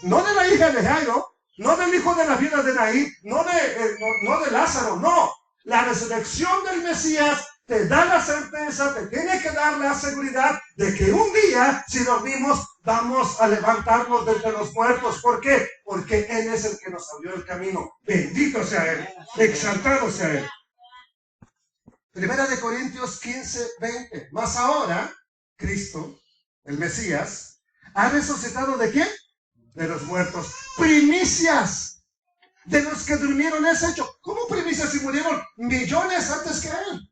No de la hija de Jairo, no del hijo de la viuda de Naín, no de Lázaro, no. La resurrección del Mesías te da la certeza, te tiene que dar la seguridad de que un día, si dormimos, vamos a levantarnos de entre los muertos. ¿Por qué? Porque Él es el que nos abrió el camino. Bendito sea Él, exaltado sea Él. Primera de Corintios 15:20. Mas ahora, Cristo, el Mesías, ha resucitado ¿de qué? De los muertos. Primicias de los que durmieron es hecho. ¿Cómo primicias si murieron millones antes que él?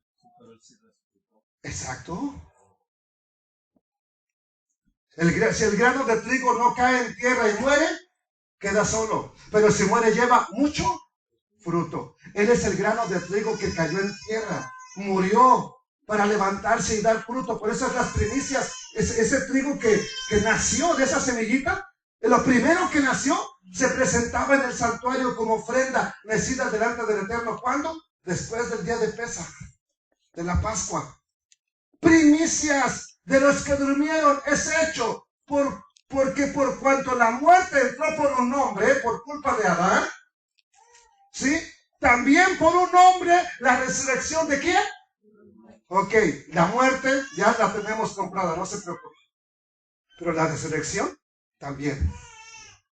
Exacto. Si el grano de trigo no cae en tierra y muere, queda solo. Pero si muere, lleva mucho fruto. Él es el grano de trigo que cayó en tierra. Murió para levantarse y dar fruto. Por eso es las primicias. Ese trigo que nació de esa semillita, lo primero que nació, se presentaba en el santuario como ofrenda mecida delante del Eterno. ¿Cuándo? Después del día de Pesaj, de la Pascua. Primicias de los que durmieron es hecho, porque por cuanto la muerte entró por un hombre, por culpa de Adán, ¿sí? También por un hombre, la resurrección ¿de quién? Ok, la muerte ya la tenemos comprada, no se preocupe. Pero la resurrección también.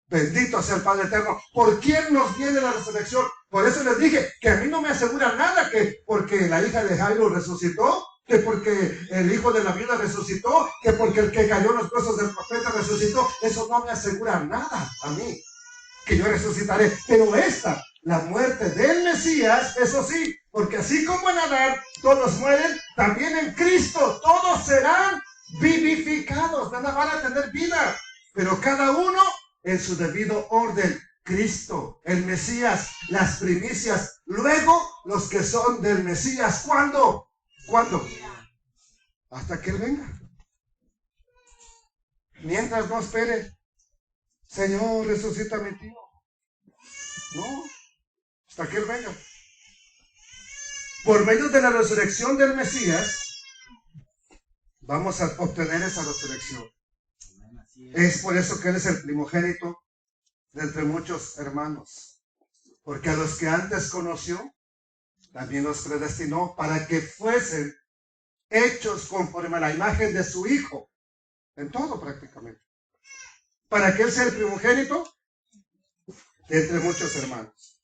Bendito sea el Padre Eterno. ¿Por quién nos viene la resurrección? Por eso les dije que a mí no me asegura nada que porque la hija de Jairo resucitó, que porque el hijo de la viuda resucitó, que porque el que cayó en los huesos del profeta resucitó. Eso no me asegura nada a mí, que yo resucitaré. Pero la muerte del Mesías, eso sí, porque así como en Adán todos mueren, también en Cristo todos serán vivificados, van a tener vida, pero cada uno en su debido orden. Cristo, el Mesías, las primicias, luego los que son del Mesías. ¿Cuándo? ¿Cuándo? Hasta que Él venga. Mientras no espere, Señor, resucita a mi tío. No, hasta que Él venga. Por medio de la resurrección del Mesías, vamos a obtener esa resurrección. Es por eso que Él es el primogénito de entre muchos hermanos. Porque a los que antes conoció, también los predestinó para que fuesen hechos conforme a la imagen de su Hijo. En todo prácticamente. Para que Él sea el primogénito de entre muchos hermanos.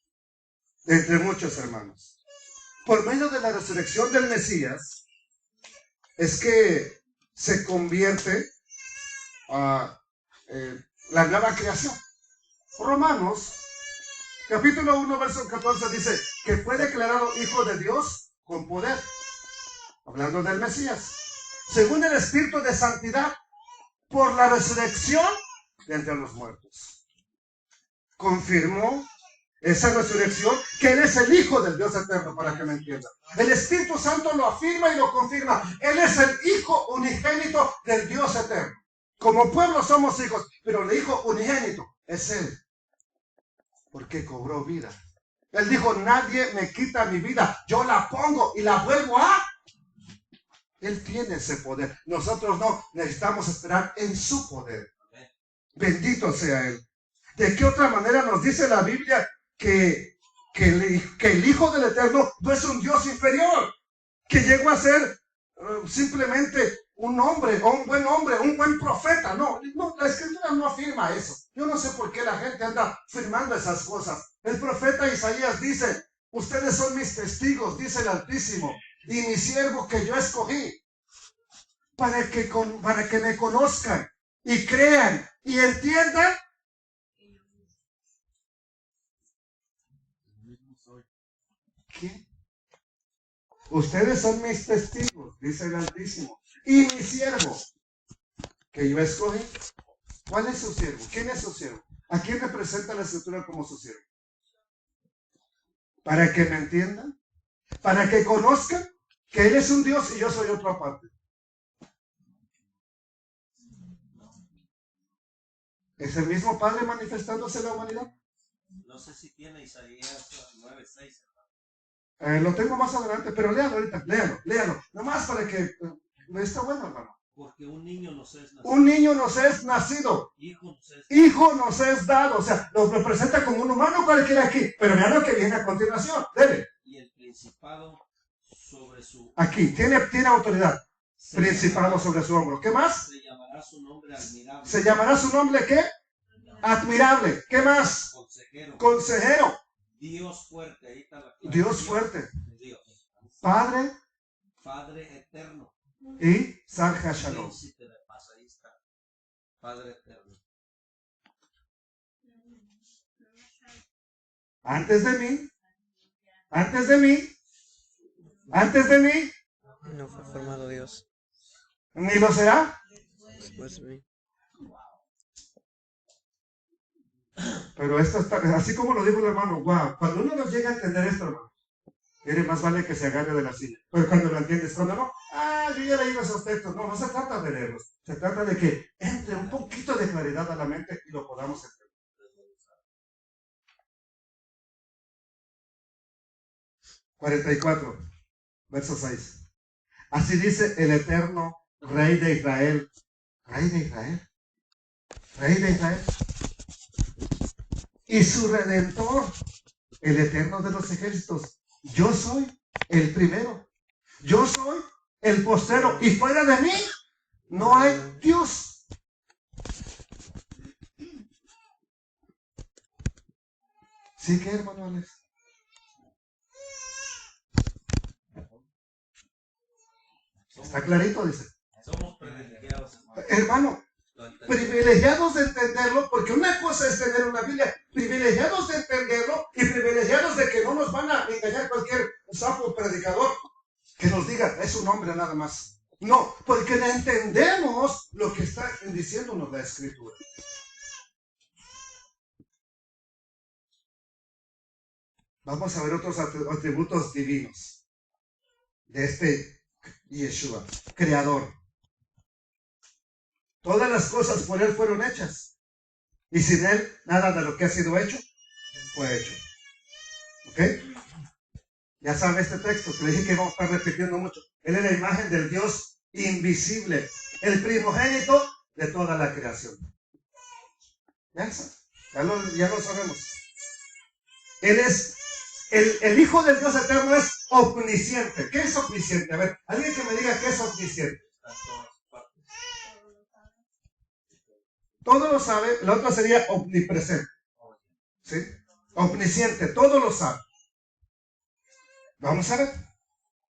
De entre muchos hermanos. Por medio de la resurrección del Mesías, es que se convierte a la nueva creación. Romanos, capítulo 1, verso 14 dice que fue declarado Hijo de Dios con poder. Hablando del Mesías. Según el Espíritu de Santidad, por la resurrección de entre los muertos. Confirmó esa resurrección, que Él es el Hijo del Dios eterno, para que me entiendan. El Espíritu Santo lo afirma y lo confirma. Él es el Hijo unigénito del Dios eterno. Como pueblo somos hijos, pero el Hijo unigénito es Él, porque cobró vida. Él dijo, nadie me quita mi vida, yo la pongo y la vuelvo a... Él tiene ese poder. Nosotros no, necesitamos esperar en su poder. Bendito sea Él. ¿De qué otra manera nos dice la Biblia que el Hijo del Eterno no es un Dios inferior? Que llegó a ser simplemente un hombre, o un buen profeta. No, la Escritura no afirma eso. Yo no sé por qué la gente anda firmando esas cosas. El profeta Isaías dice, ustedes son mis testigos, dice el Altísimo, y mi siervo que yo escogí, para que me conozcan y crean y entiendan. ¿Qué? Ustedes son mis testigos, dice el Altísimo, y mi siervo que yo escogí. ¿Cuál es su siervo? ¿Quién es su siervo? ¿A quién representa la Escritura como su siervo? Para que me entiendan, para que conozcan que Él es un Dios y yo soy otro aparte. ¿Es el mismo Padre manifestándose en la humanidad? No sé si tiene Isaías 9:6. Lo tengo más adelante, pero léalo ahorita, léalo. Nomás para que... está bueno, hermano. Porque un niño nos es nacido. Un niño nos es nacido. Hijo nos es dado. O sea, nos representa como un humano cualquiera aquí. Pero vean lo que viene a continuación. Dele. Y el principado sobre su... Aquí, tiene autoridad. Principado sobre su hombro. ¿Qué más? Se llamará su nombre admirable. ¿Se llamará su nombre qué? Admirable. ¿Qué más? Consejero. Dios fuerte. Ahí está la Dios fuerte. Dios. Padre Padre eterno. Y Sar HaShalom. Príncipe de paz. Ahí está. Padre eterno. Antes de mí, antes de mí, antes de mí, No fue formado Dios ni lo será. después de mí. Pero esto está, así como lo dijo el hermano, wow, cuando uno nos llega a entender esto, hermano, mire, más vale que se agarre de la silla. Pero cuando lo entiendes, cuando no, yo ya leí esos textos. No, no se trata de leerlos. Se trata de que entre un poquito de claridad a la mente y lo podamos entender. 44, verso 6. Así dice el eterno Rey de Israel. Rey de Israel. Rey de Israel. Y su Redentor, el Eterno de los ejércitos. Yo soy el primero. Yo soy el postero. Y fuera de mí no hay Dios. ¿Sí que, hermano Alex? Está clarito, dice. Somos privilegiados, hermano. Hermano, Lo entendemos. privilegiados de entenderlo, porque una cosa es tener una Biblia, privilegiados de entenderlo y privilegiados de que no nos van a engañar cualquier sapo predicador que nos diga, es un hombre nada más. No, porque entendemos lo que está diciéndonos la Escritura. Vamos a ver otros atributos divinos de este Yeshua, creador. Todas las cosas por él fueron hechas. Y sin él, nada de lo que ha sido hecho, fue hecho. ¿Ok? Ya sabe este texto, que le dije que vamos a estar repitiendo mucho. Él es la imagen del Dios invisible, el primogénito de toda la creación. Ya lo sabemos. Él es, el Hijo del Dios eterno es omnisciente. ¿Qué es omnisciente? A ver, alguien que me diga qué es omnisciente. Está en todas partes. Todo lo sabe, la otra sería omnipresente. ¿Sí? Omnisciente, todo lo sabe. Vamos a ver.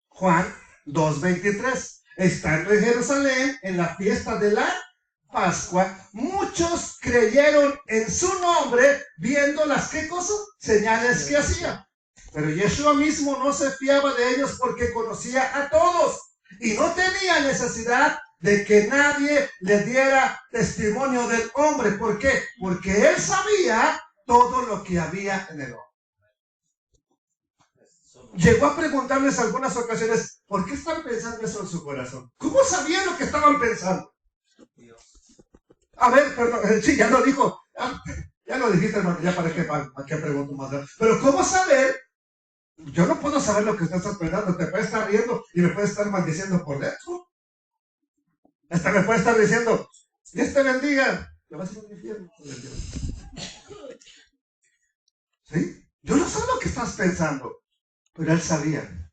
Juan 2:23. Estando en Jerusalén, en la fiesta de la Pascua, muchos creyeron en su nombre, viendo las ¿qué cosas? Señales que hacía. Pero Yeshua mismo no se fiaba de ellos porque conocía a todos y no tenía necesidad de que nadie le diera testimonio del hombre. ¿Por qué? Porque él sabía todo lo que había en el hombre. Llegó a preguntarles algunas ocasiones, ¿por qué están pensando eso en su corazón? ¿Cómo sabían lo que estaban pensando? Dios. A ver, perdón, sí, ya lo dijo. Ya lo dijiste, hermano, ya para qué pregunto más. Pero ¿cómo saber? Yo no puedo saber lo que estás pensando. Te puedes estar riendo y me puedes estar maldiciendo por dentro. Hasta me puede estar diciendo, Dios te bendiga. Te vas a ir a un infierno. ¿Sí? Yo no sé lo que estás pensando, pero él sabía.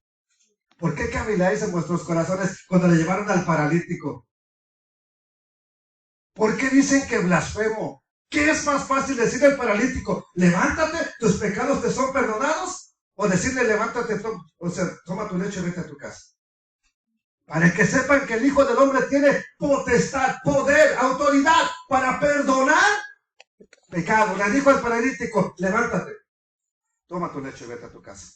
¿Por qué caviláis en vuestros corazones cuando le llevaron al paralítico? ¿Por qué dicen que blasfemo? ¿Qué es más fácil decirle al paralítico, levántate, tus pecados te son perdonados? O decirle, levántate, toma tu leche y vete a tu casa. Para que sepan que el Hijo del Hombre tiene potestad, poder, autoridad para perdonar pecado. Le dijo al paralítico, levántate, toma tu leche y vete a tu casa.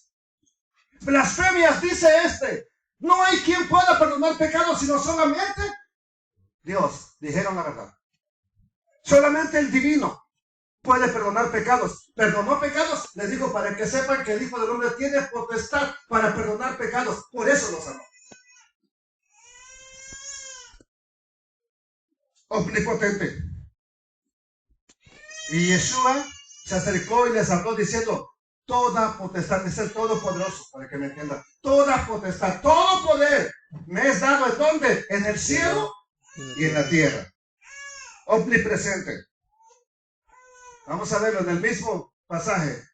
Blasfemias, dice este. No hay quien pueda perdonar pecados sino solamente Dios. Dijeron la verdad. Solamente el divino puede perdonar pecados. Perdonó pecados, les digo, para que sepan que el Hijo del Hombre tiene potestad para perdonar pecados. Por eso los amó. Omnipotente. Y Yeshua se acercó y les habló diciendo, toda potestad, es el Todopoderoso, para que me entiendan. Toda potestad, todo poder me es dado. ¿En dónde? En el cielo y en la tierra. Omnipresente. Vamos a verlo en el mismo pasaje.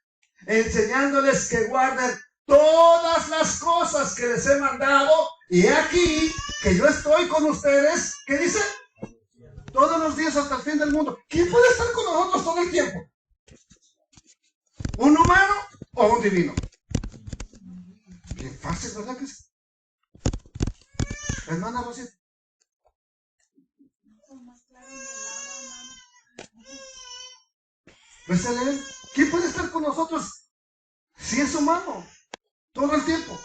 Enseñándoles que guarden todas las cosas que les he mandado. Y aquí que yo estoy con ustedes. ¿Qué dice? Todos los días hasta el fin del mundo. ¿Quién puede estar con nosotros todo el tiempo? ¿Un humano o un divino? Bien fácil, ¿verdad que sí? Hermana Rosita. Pues él, ¿quién puede estar con nosotros si es humano? Todo el tiempo.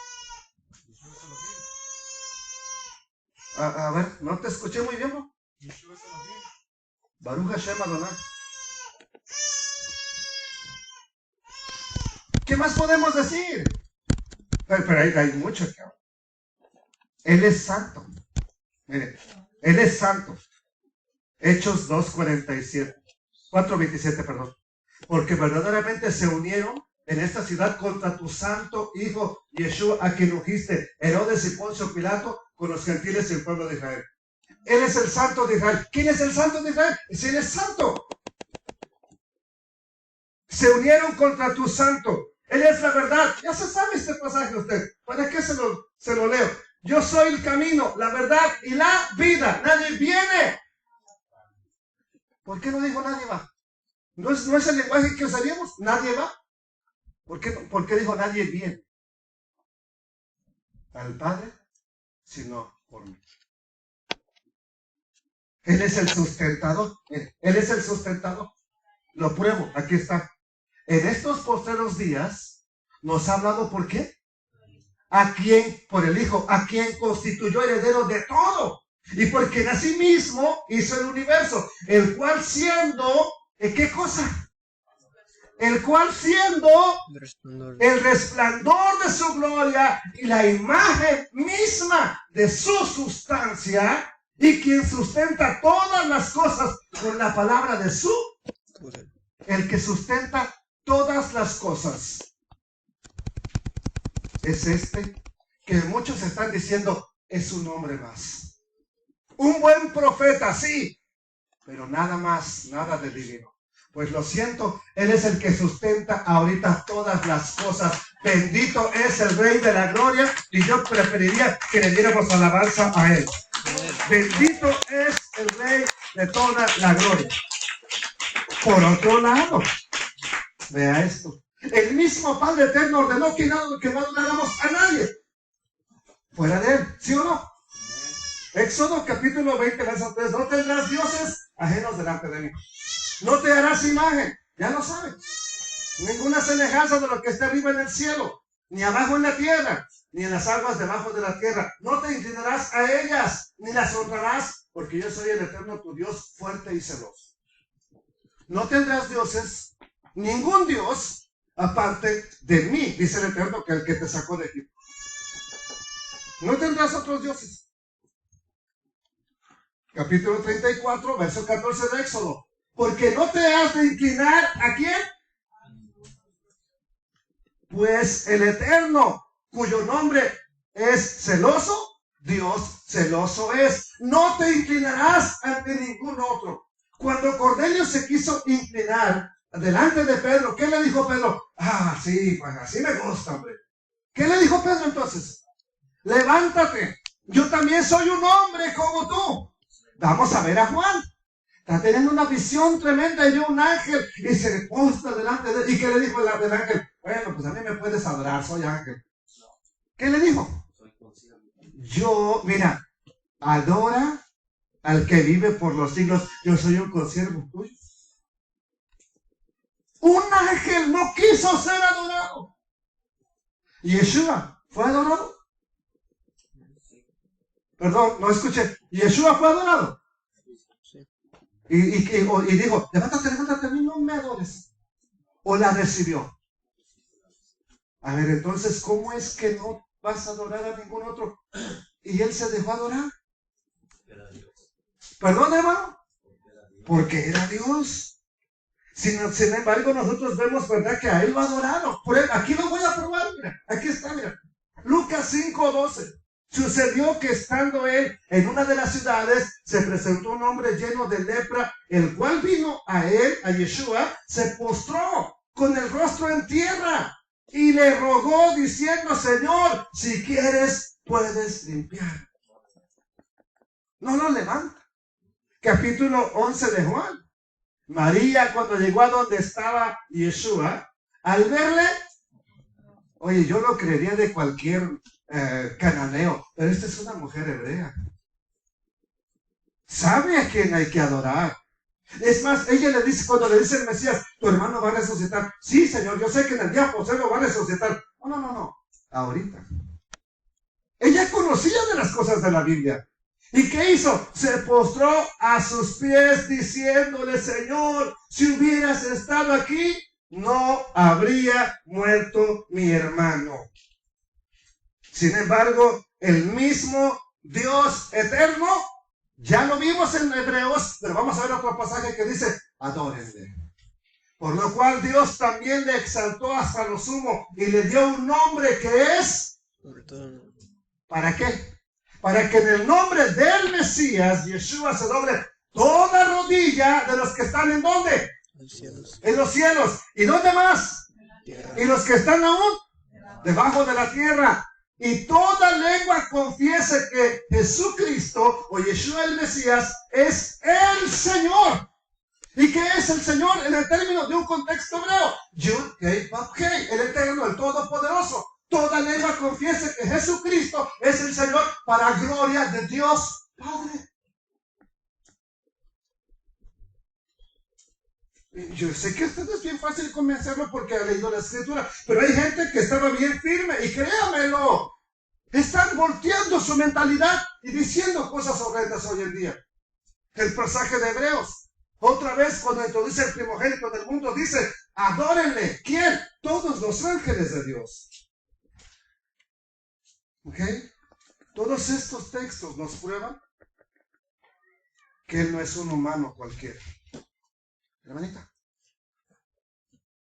A ver, no te escuché muy bien, ¿no? Baruch Hashem Adonai. ¿Qué más podemos decir? Pero hay mucho que hablar. Él es santo. Mire, Él es santo. Hechos 4:27, perdón. Porque verdaderamente se unieron en esta ciudad contra tu santo hijo Yeshua, a quien ungiste, Herodes y Poncio Pilato, con los gentiles y el pueblo de Israel. Él es el santo de Israel. ¿Quién es el santo de Israel? Si Él es santo. Se unieron contra tu santo. Él es la verdad. Ya se sabe este pasaje usted. ¿Para qué se lo leo? Yo soy el camino, la verdad y la vida. Nadie viene. ¿Por qué no dijo nadie va? ¿No es el lenguaje que usaríamos? ¿Nadie va? ¿Por qué dijo nadie viene al Padre? Sino por mí. Él es el sustentador. Él es el sustentador. Lo pruebo. Aquí está. En estos postreros días nos ha hablado ¿por qué? ¿A quién? Por el Hijo, a quien constituyó heredero de todo. Y porque en asimismo hizo el universo, el cual siendo, ¿qué cosa? El cual siendo el resplandor de su gloria y la imagen misma de su sustancia, y quien sustenta todas las cosas con la palabra de su poder. El que sustenta todas las cosas es este, que muchos están diciendo es un hombre más. Un buen profeta, sí, pero nada más, nada de divino. Pues lo siento, Él es el que sustenta ahorita todas las cosas. Bendito es el Rey de la Gloria, y yo preferiría que le diéramos alabanza a Él. Bendito es el Rey de toda la gloria. Por otro lado, vea esto. El mismo Padre Eterno ordenó que no adoráramos a nadie fuera de Él, ¿sí o no? Éxodo capítulo 20, verso 3. No tendrás dioses ajenos delante de mí. No te harás imagen, ya lo sabes. Ninguna semejanza de lo que está arriba en el cielo, ni abajo en la tierra, ni en las aguas debajo de la tierra. No te inclinarás a ellas, ni las honrarás, porque yo soy el Eterno, tu Dios, fuerte y celoso. No tendrás dioses, ningún Dios, aparte de mí, dice el Eterno, que el que te sacó de Egipto. No tendrás otros dioses. Capítulo 34, verso 14 de Éxodo. Porque no te has de inclinar, ¿a quién? Pues el Eterno, cuyo nombre es celoso, Dios celoso es. No te inclinarás ante ningún otro. Cuando Cornelio se quiso inclinar delante de Pedro, ¿qué le dijo Pedro? Ah, sí, pues así me gusta, hombre. ¿Qué le dijo Pedro entonces? Levántate, yo también soy un hombre como tú. Vamos a ver a Juan. Está teniendo una visión tremenda y vio un ángel y se posta delante de él. ¿Y qué le dijo el ángel? Bueno, pues a mí me puedes adorar, soy ángel. ¿Qué le dijo? Yo, mira, adora al que vive por los siglos. Yo soy un consiervo tuyo. Un ángel no quiso ser adorado. Yeshua fue adorado. Perdón, no escuché. Yeshua fue adorado. Y dijo, levántate, a mí no me adores. O la recibió. A ver, entonces, ¿cómo es que no vas a adorar a ningún otro? Y él se dejó adorar. Perdón, hermano. Porque era Dios. Sin embargo, nosotros vemos, ¿verdad?, que a él lo adoraron. Por él, aquí lo voy a probar, mira. Aquí está, mira. Lucas 5:12. Sucedió que estando él en una de las ciudades, se presentó un hombre lleno de lepra, el cual vino a él, a Yeshua, se postró con el rostro en tierra y le rogó diciendo, Señor, si quieres, puedes limpiar. No lo levanta. Capítulo 11 de Juan. María, cuando llegó a donde estaba Yeshua, al verle, oye, yo lo creería de cualquier cananeo, pero esta es una mujer hebrea. Sabe a quién hay que adorar. Es más, ella le dice, cuando le dice el Mesías, tu hermano va a resucitar. Sí, Señor, yo sé que en el día postrero va a resucitar. No. Ahorita. Ella conocía de las cosas de la Biblia. ¿Y qué hizo? Se postró a sus pies diciéndole, Señor, si hubieras estado aquí, no habría muerto mi hermano. Sin embargo, el mismo Dios eterno, ya lo vimos en Hebreos, pero vamos a ver otro pasaje que dice, adórenle. Por lo cual Dios también le exaltó hasta lo sumo y le dio un nombre que es, ¿para qué? Para que en el nombre del Mesías, Yeshua, se doble toda rodilla de los que están ¿en dónde? En los cielos. ¿Y dónde más? Y los que están aún debajo de la tierra. Y toda lengua confiese que Jesucristo o Yeshua el Mesías es el Señor. ¿Y qué es el Señor en el término de un contexto hebreo? Yud, Kei, Vav, Kei, el Eterno, el Todopoderoso. Toda lengua confiese que Jesucristo es el Señor para gloria de Dios Padre. Yo sé que a ustedes es bien fácil convencerlo porque ha leído la Escritura, pero hay gente que estaba bien firme y créamelo, están volteando su mentalidad y diciendo cosas horrendas hoy en día. El pasaje de Hebreos, otra vez cuando introduce el primogénito del mundo, dice, adórenle. ¿Quién? Todos los ángeles de Dios. ¿Ok? Todos estos textos nos prueban que Él no es un humano cualquiera. Hermanita,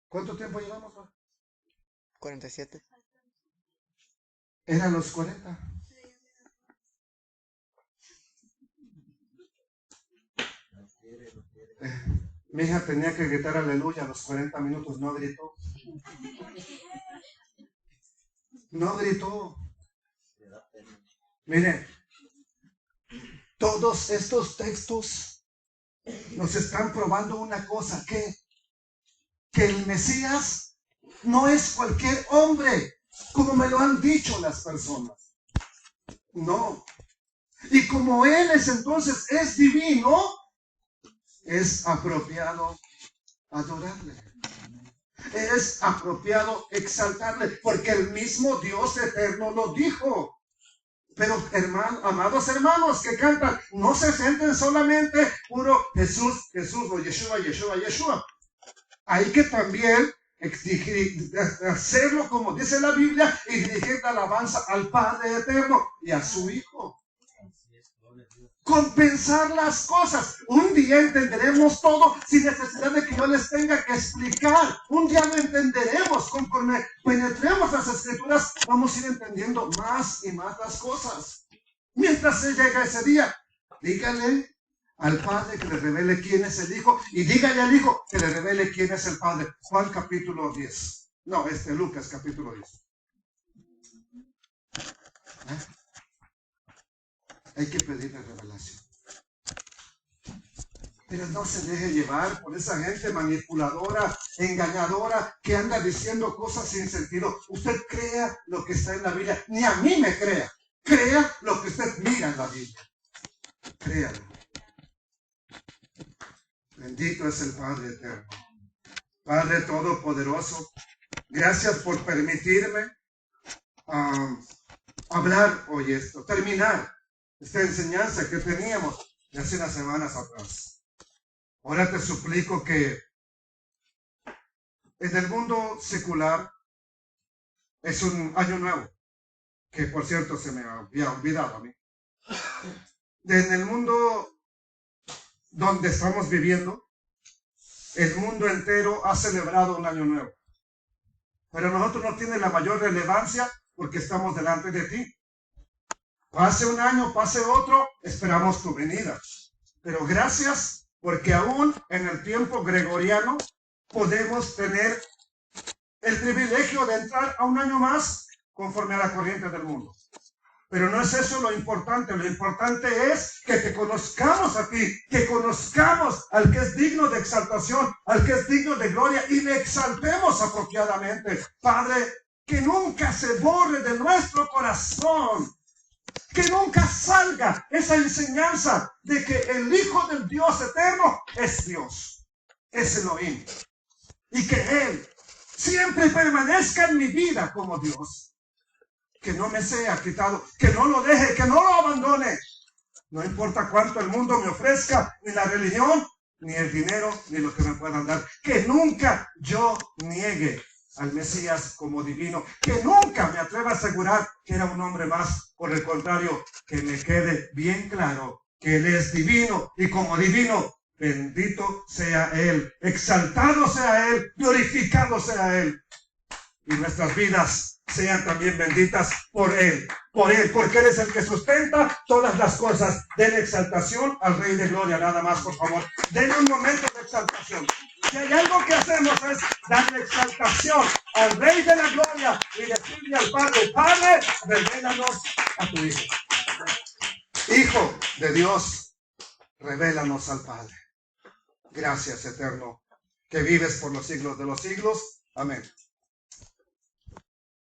¿cuánto tiempo llevamos? 47. Eran los 40. Mi hija tenía que gritar aleluya a los 40 minutos, no gritó. No gritó. Miren, todos estos textos nos están probando una cosa, que el Mesías no es cualquier hombre, como me lo han dicho las personas. No. Y como Él entonces es divino, es apropiado adorarle. Es apropiado exaltarle, porque el mismo Dios eterno lo dijo. Pero amados hermanos que cantan, no se sienten solamente puro Jesús, Jesús o Yeshua, Yeshua, Yeshua. Hay que también hacerlo como dice la Biblia y dirigir la alabanza al Padre eterno y a su Hijo. Compensar las cosas. Un día entenderemos todo sin necesidad de que yo les tenga que explicar. Un día lo entenderemos. Conforme penetremos las Escrituras, vamos a ir entendiendo más y más las cosas. Mientras se llega ese día, dígale al Padre que le revele quién es el Hijo y dígale al Hijo que le revele quién es el Padre. Juan capítulo 10. No, Lucas capítulo 10. Hay que pedirle revelación. Pero no se deje llevar por esa gente manipuladora, engañadora, que anda diciendo cosas sin sentido. Usted crea lo que está en la Biblia. Ni a mí me crea. Crea lo que usted mira en la Biblia. Créalo. Bendito es el Padre eterno. Padre todopoderoso, gracias por permitirme hablar hoy esto, terminar esta enseñanza que teníamos de hace unas semanas atrás. Ahora te suplico que en el mundo secular es un año nuevo, que por cierto se me había olvidado a mí. En el mundo donde estamos viviendo, el mundo entero ha celebrado un año nuevo. Pero nosotros no tiene la mayor relevancia porque estamos delante de ti. Pase un año, pase otro, esperamos tu venida. Pero gracias porque aún en el tiempo gregoriano podemos tener el privilegio de entrar a un año más conforme a la corriente del mundo. Pero no es eso lo importante es que te conozcamos a ti, que conozcamos al que es digno de exaltación, al que es digno de gloria y le exaltemos apropiadamente. Padre, que nunca se borre de nuestro corazón, que nunca salga esa enseñanza de que el Hijo del Dios eterno es Dios, es Elohim, y que Él siempre permanezca en mi vida como Dios, que no me sea quitado, que no lo deje, que no lo abandone, no importa cuánto el mundo me ofrezca, ni la religión, ni el dinero, ni lo que me puedan dar, que nunca yo niegue al Mesías como divino, que nunca me atreva a asegurar que era un hombre más. Por el contrario, que me quede bien claro que Él es divino, y como divino, bendito sea Él, exaltado sea Él, glorificado sea Él, y nuestras vidas sean también benditas por Él, porque Él es el que sustenta todas las cosas. Den exaltación al Rey de Gloria, nada más, por favor. Denle un momento de exaltación. Si hay algo que hacemos es darle exaltación al Rey de la Gloria y decirle al Padre: Padre, revélanos a tu Hijo. Hijo de Dios, revélanos al Padre. Gracias, eterno, que vives por los siglos de los siglos. Amén.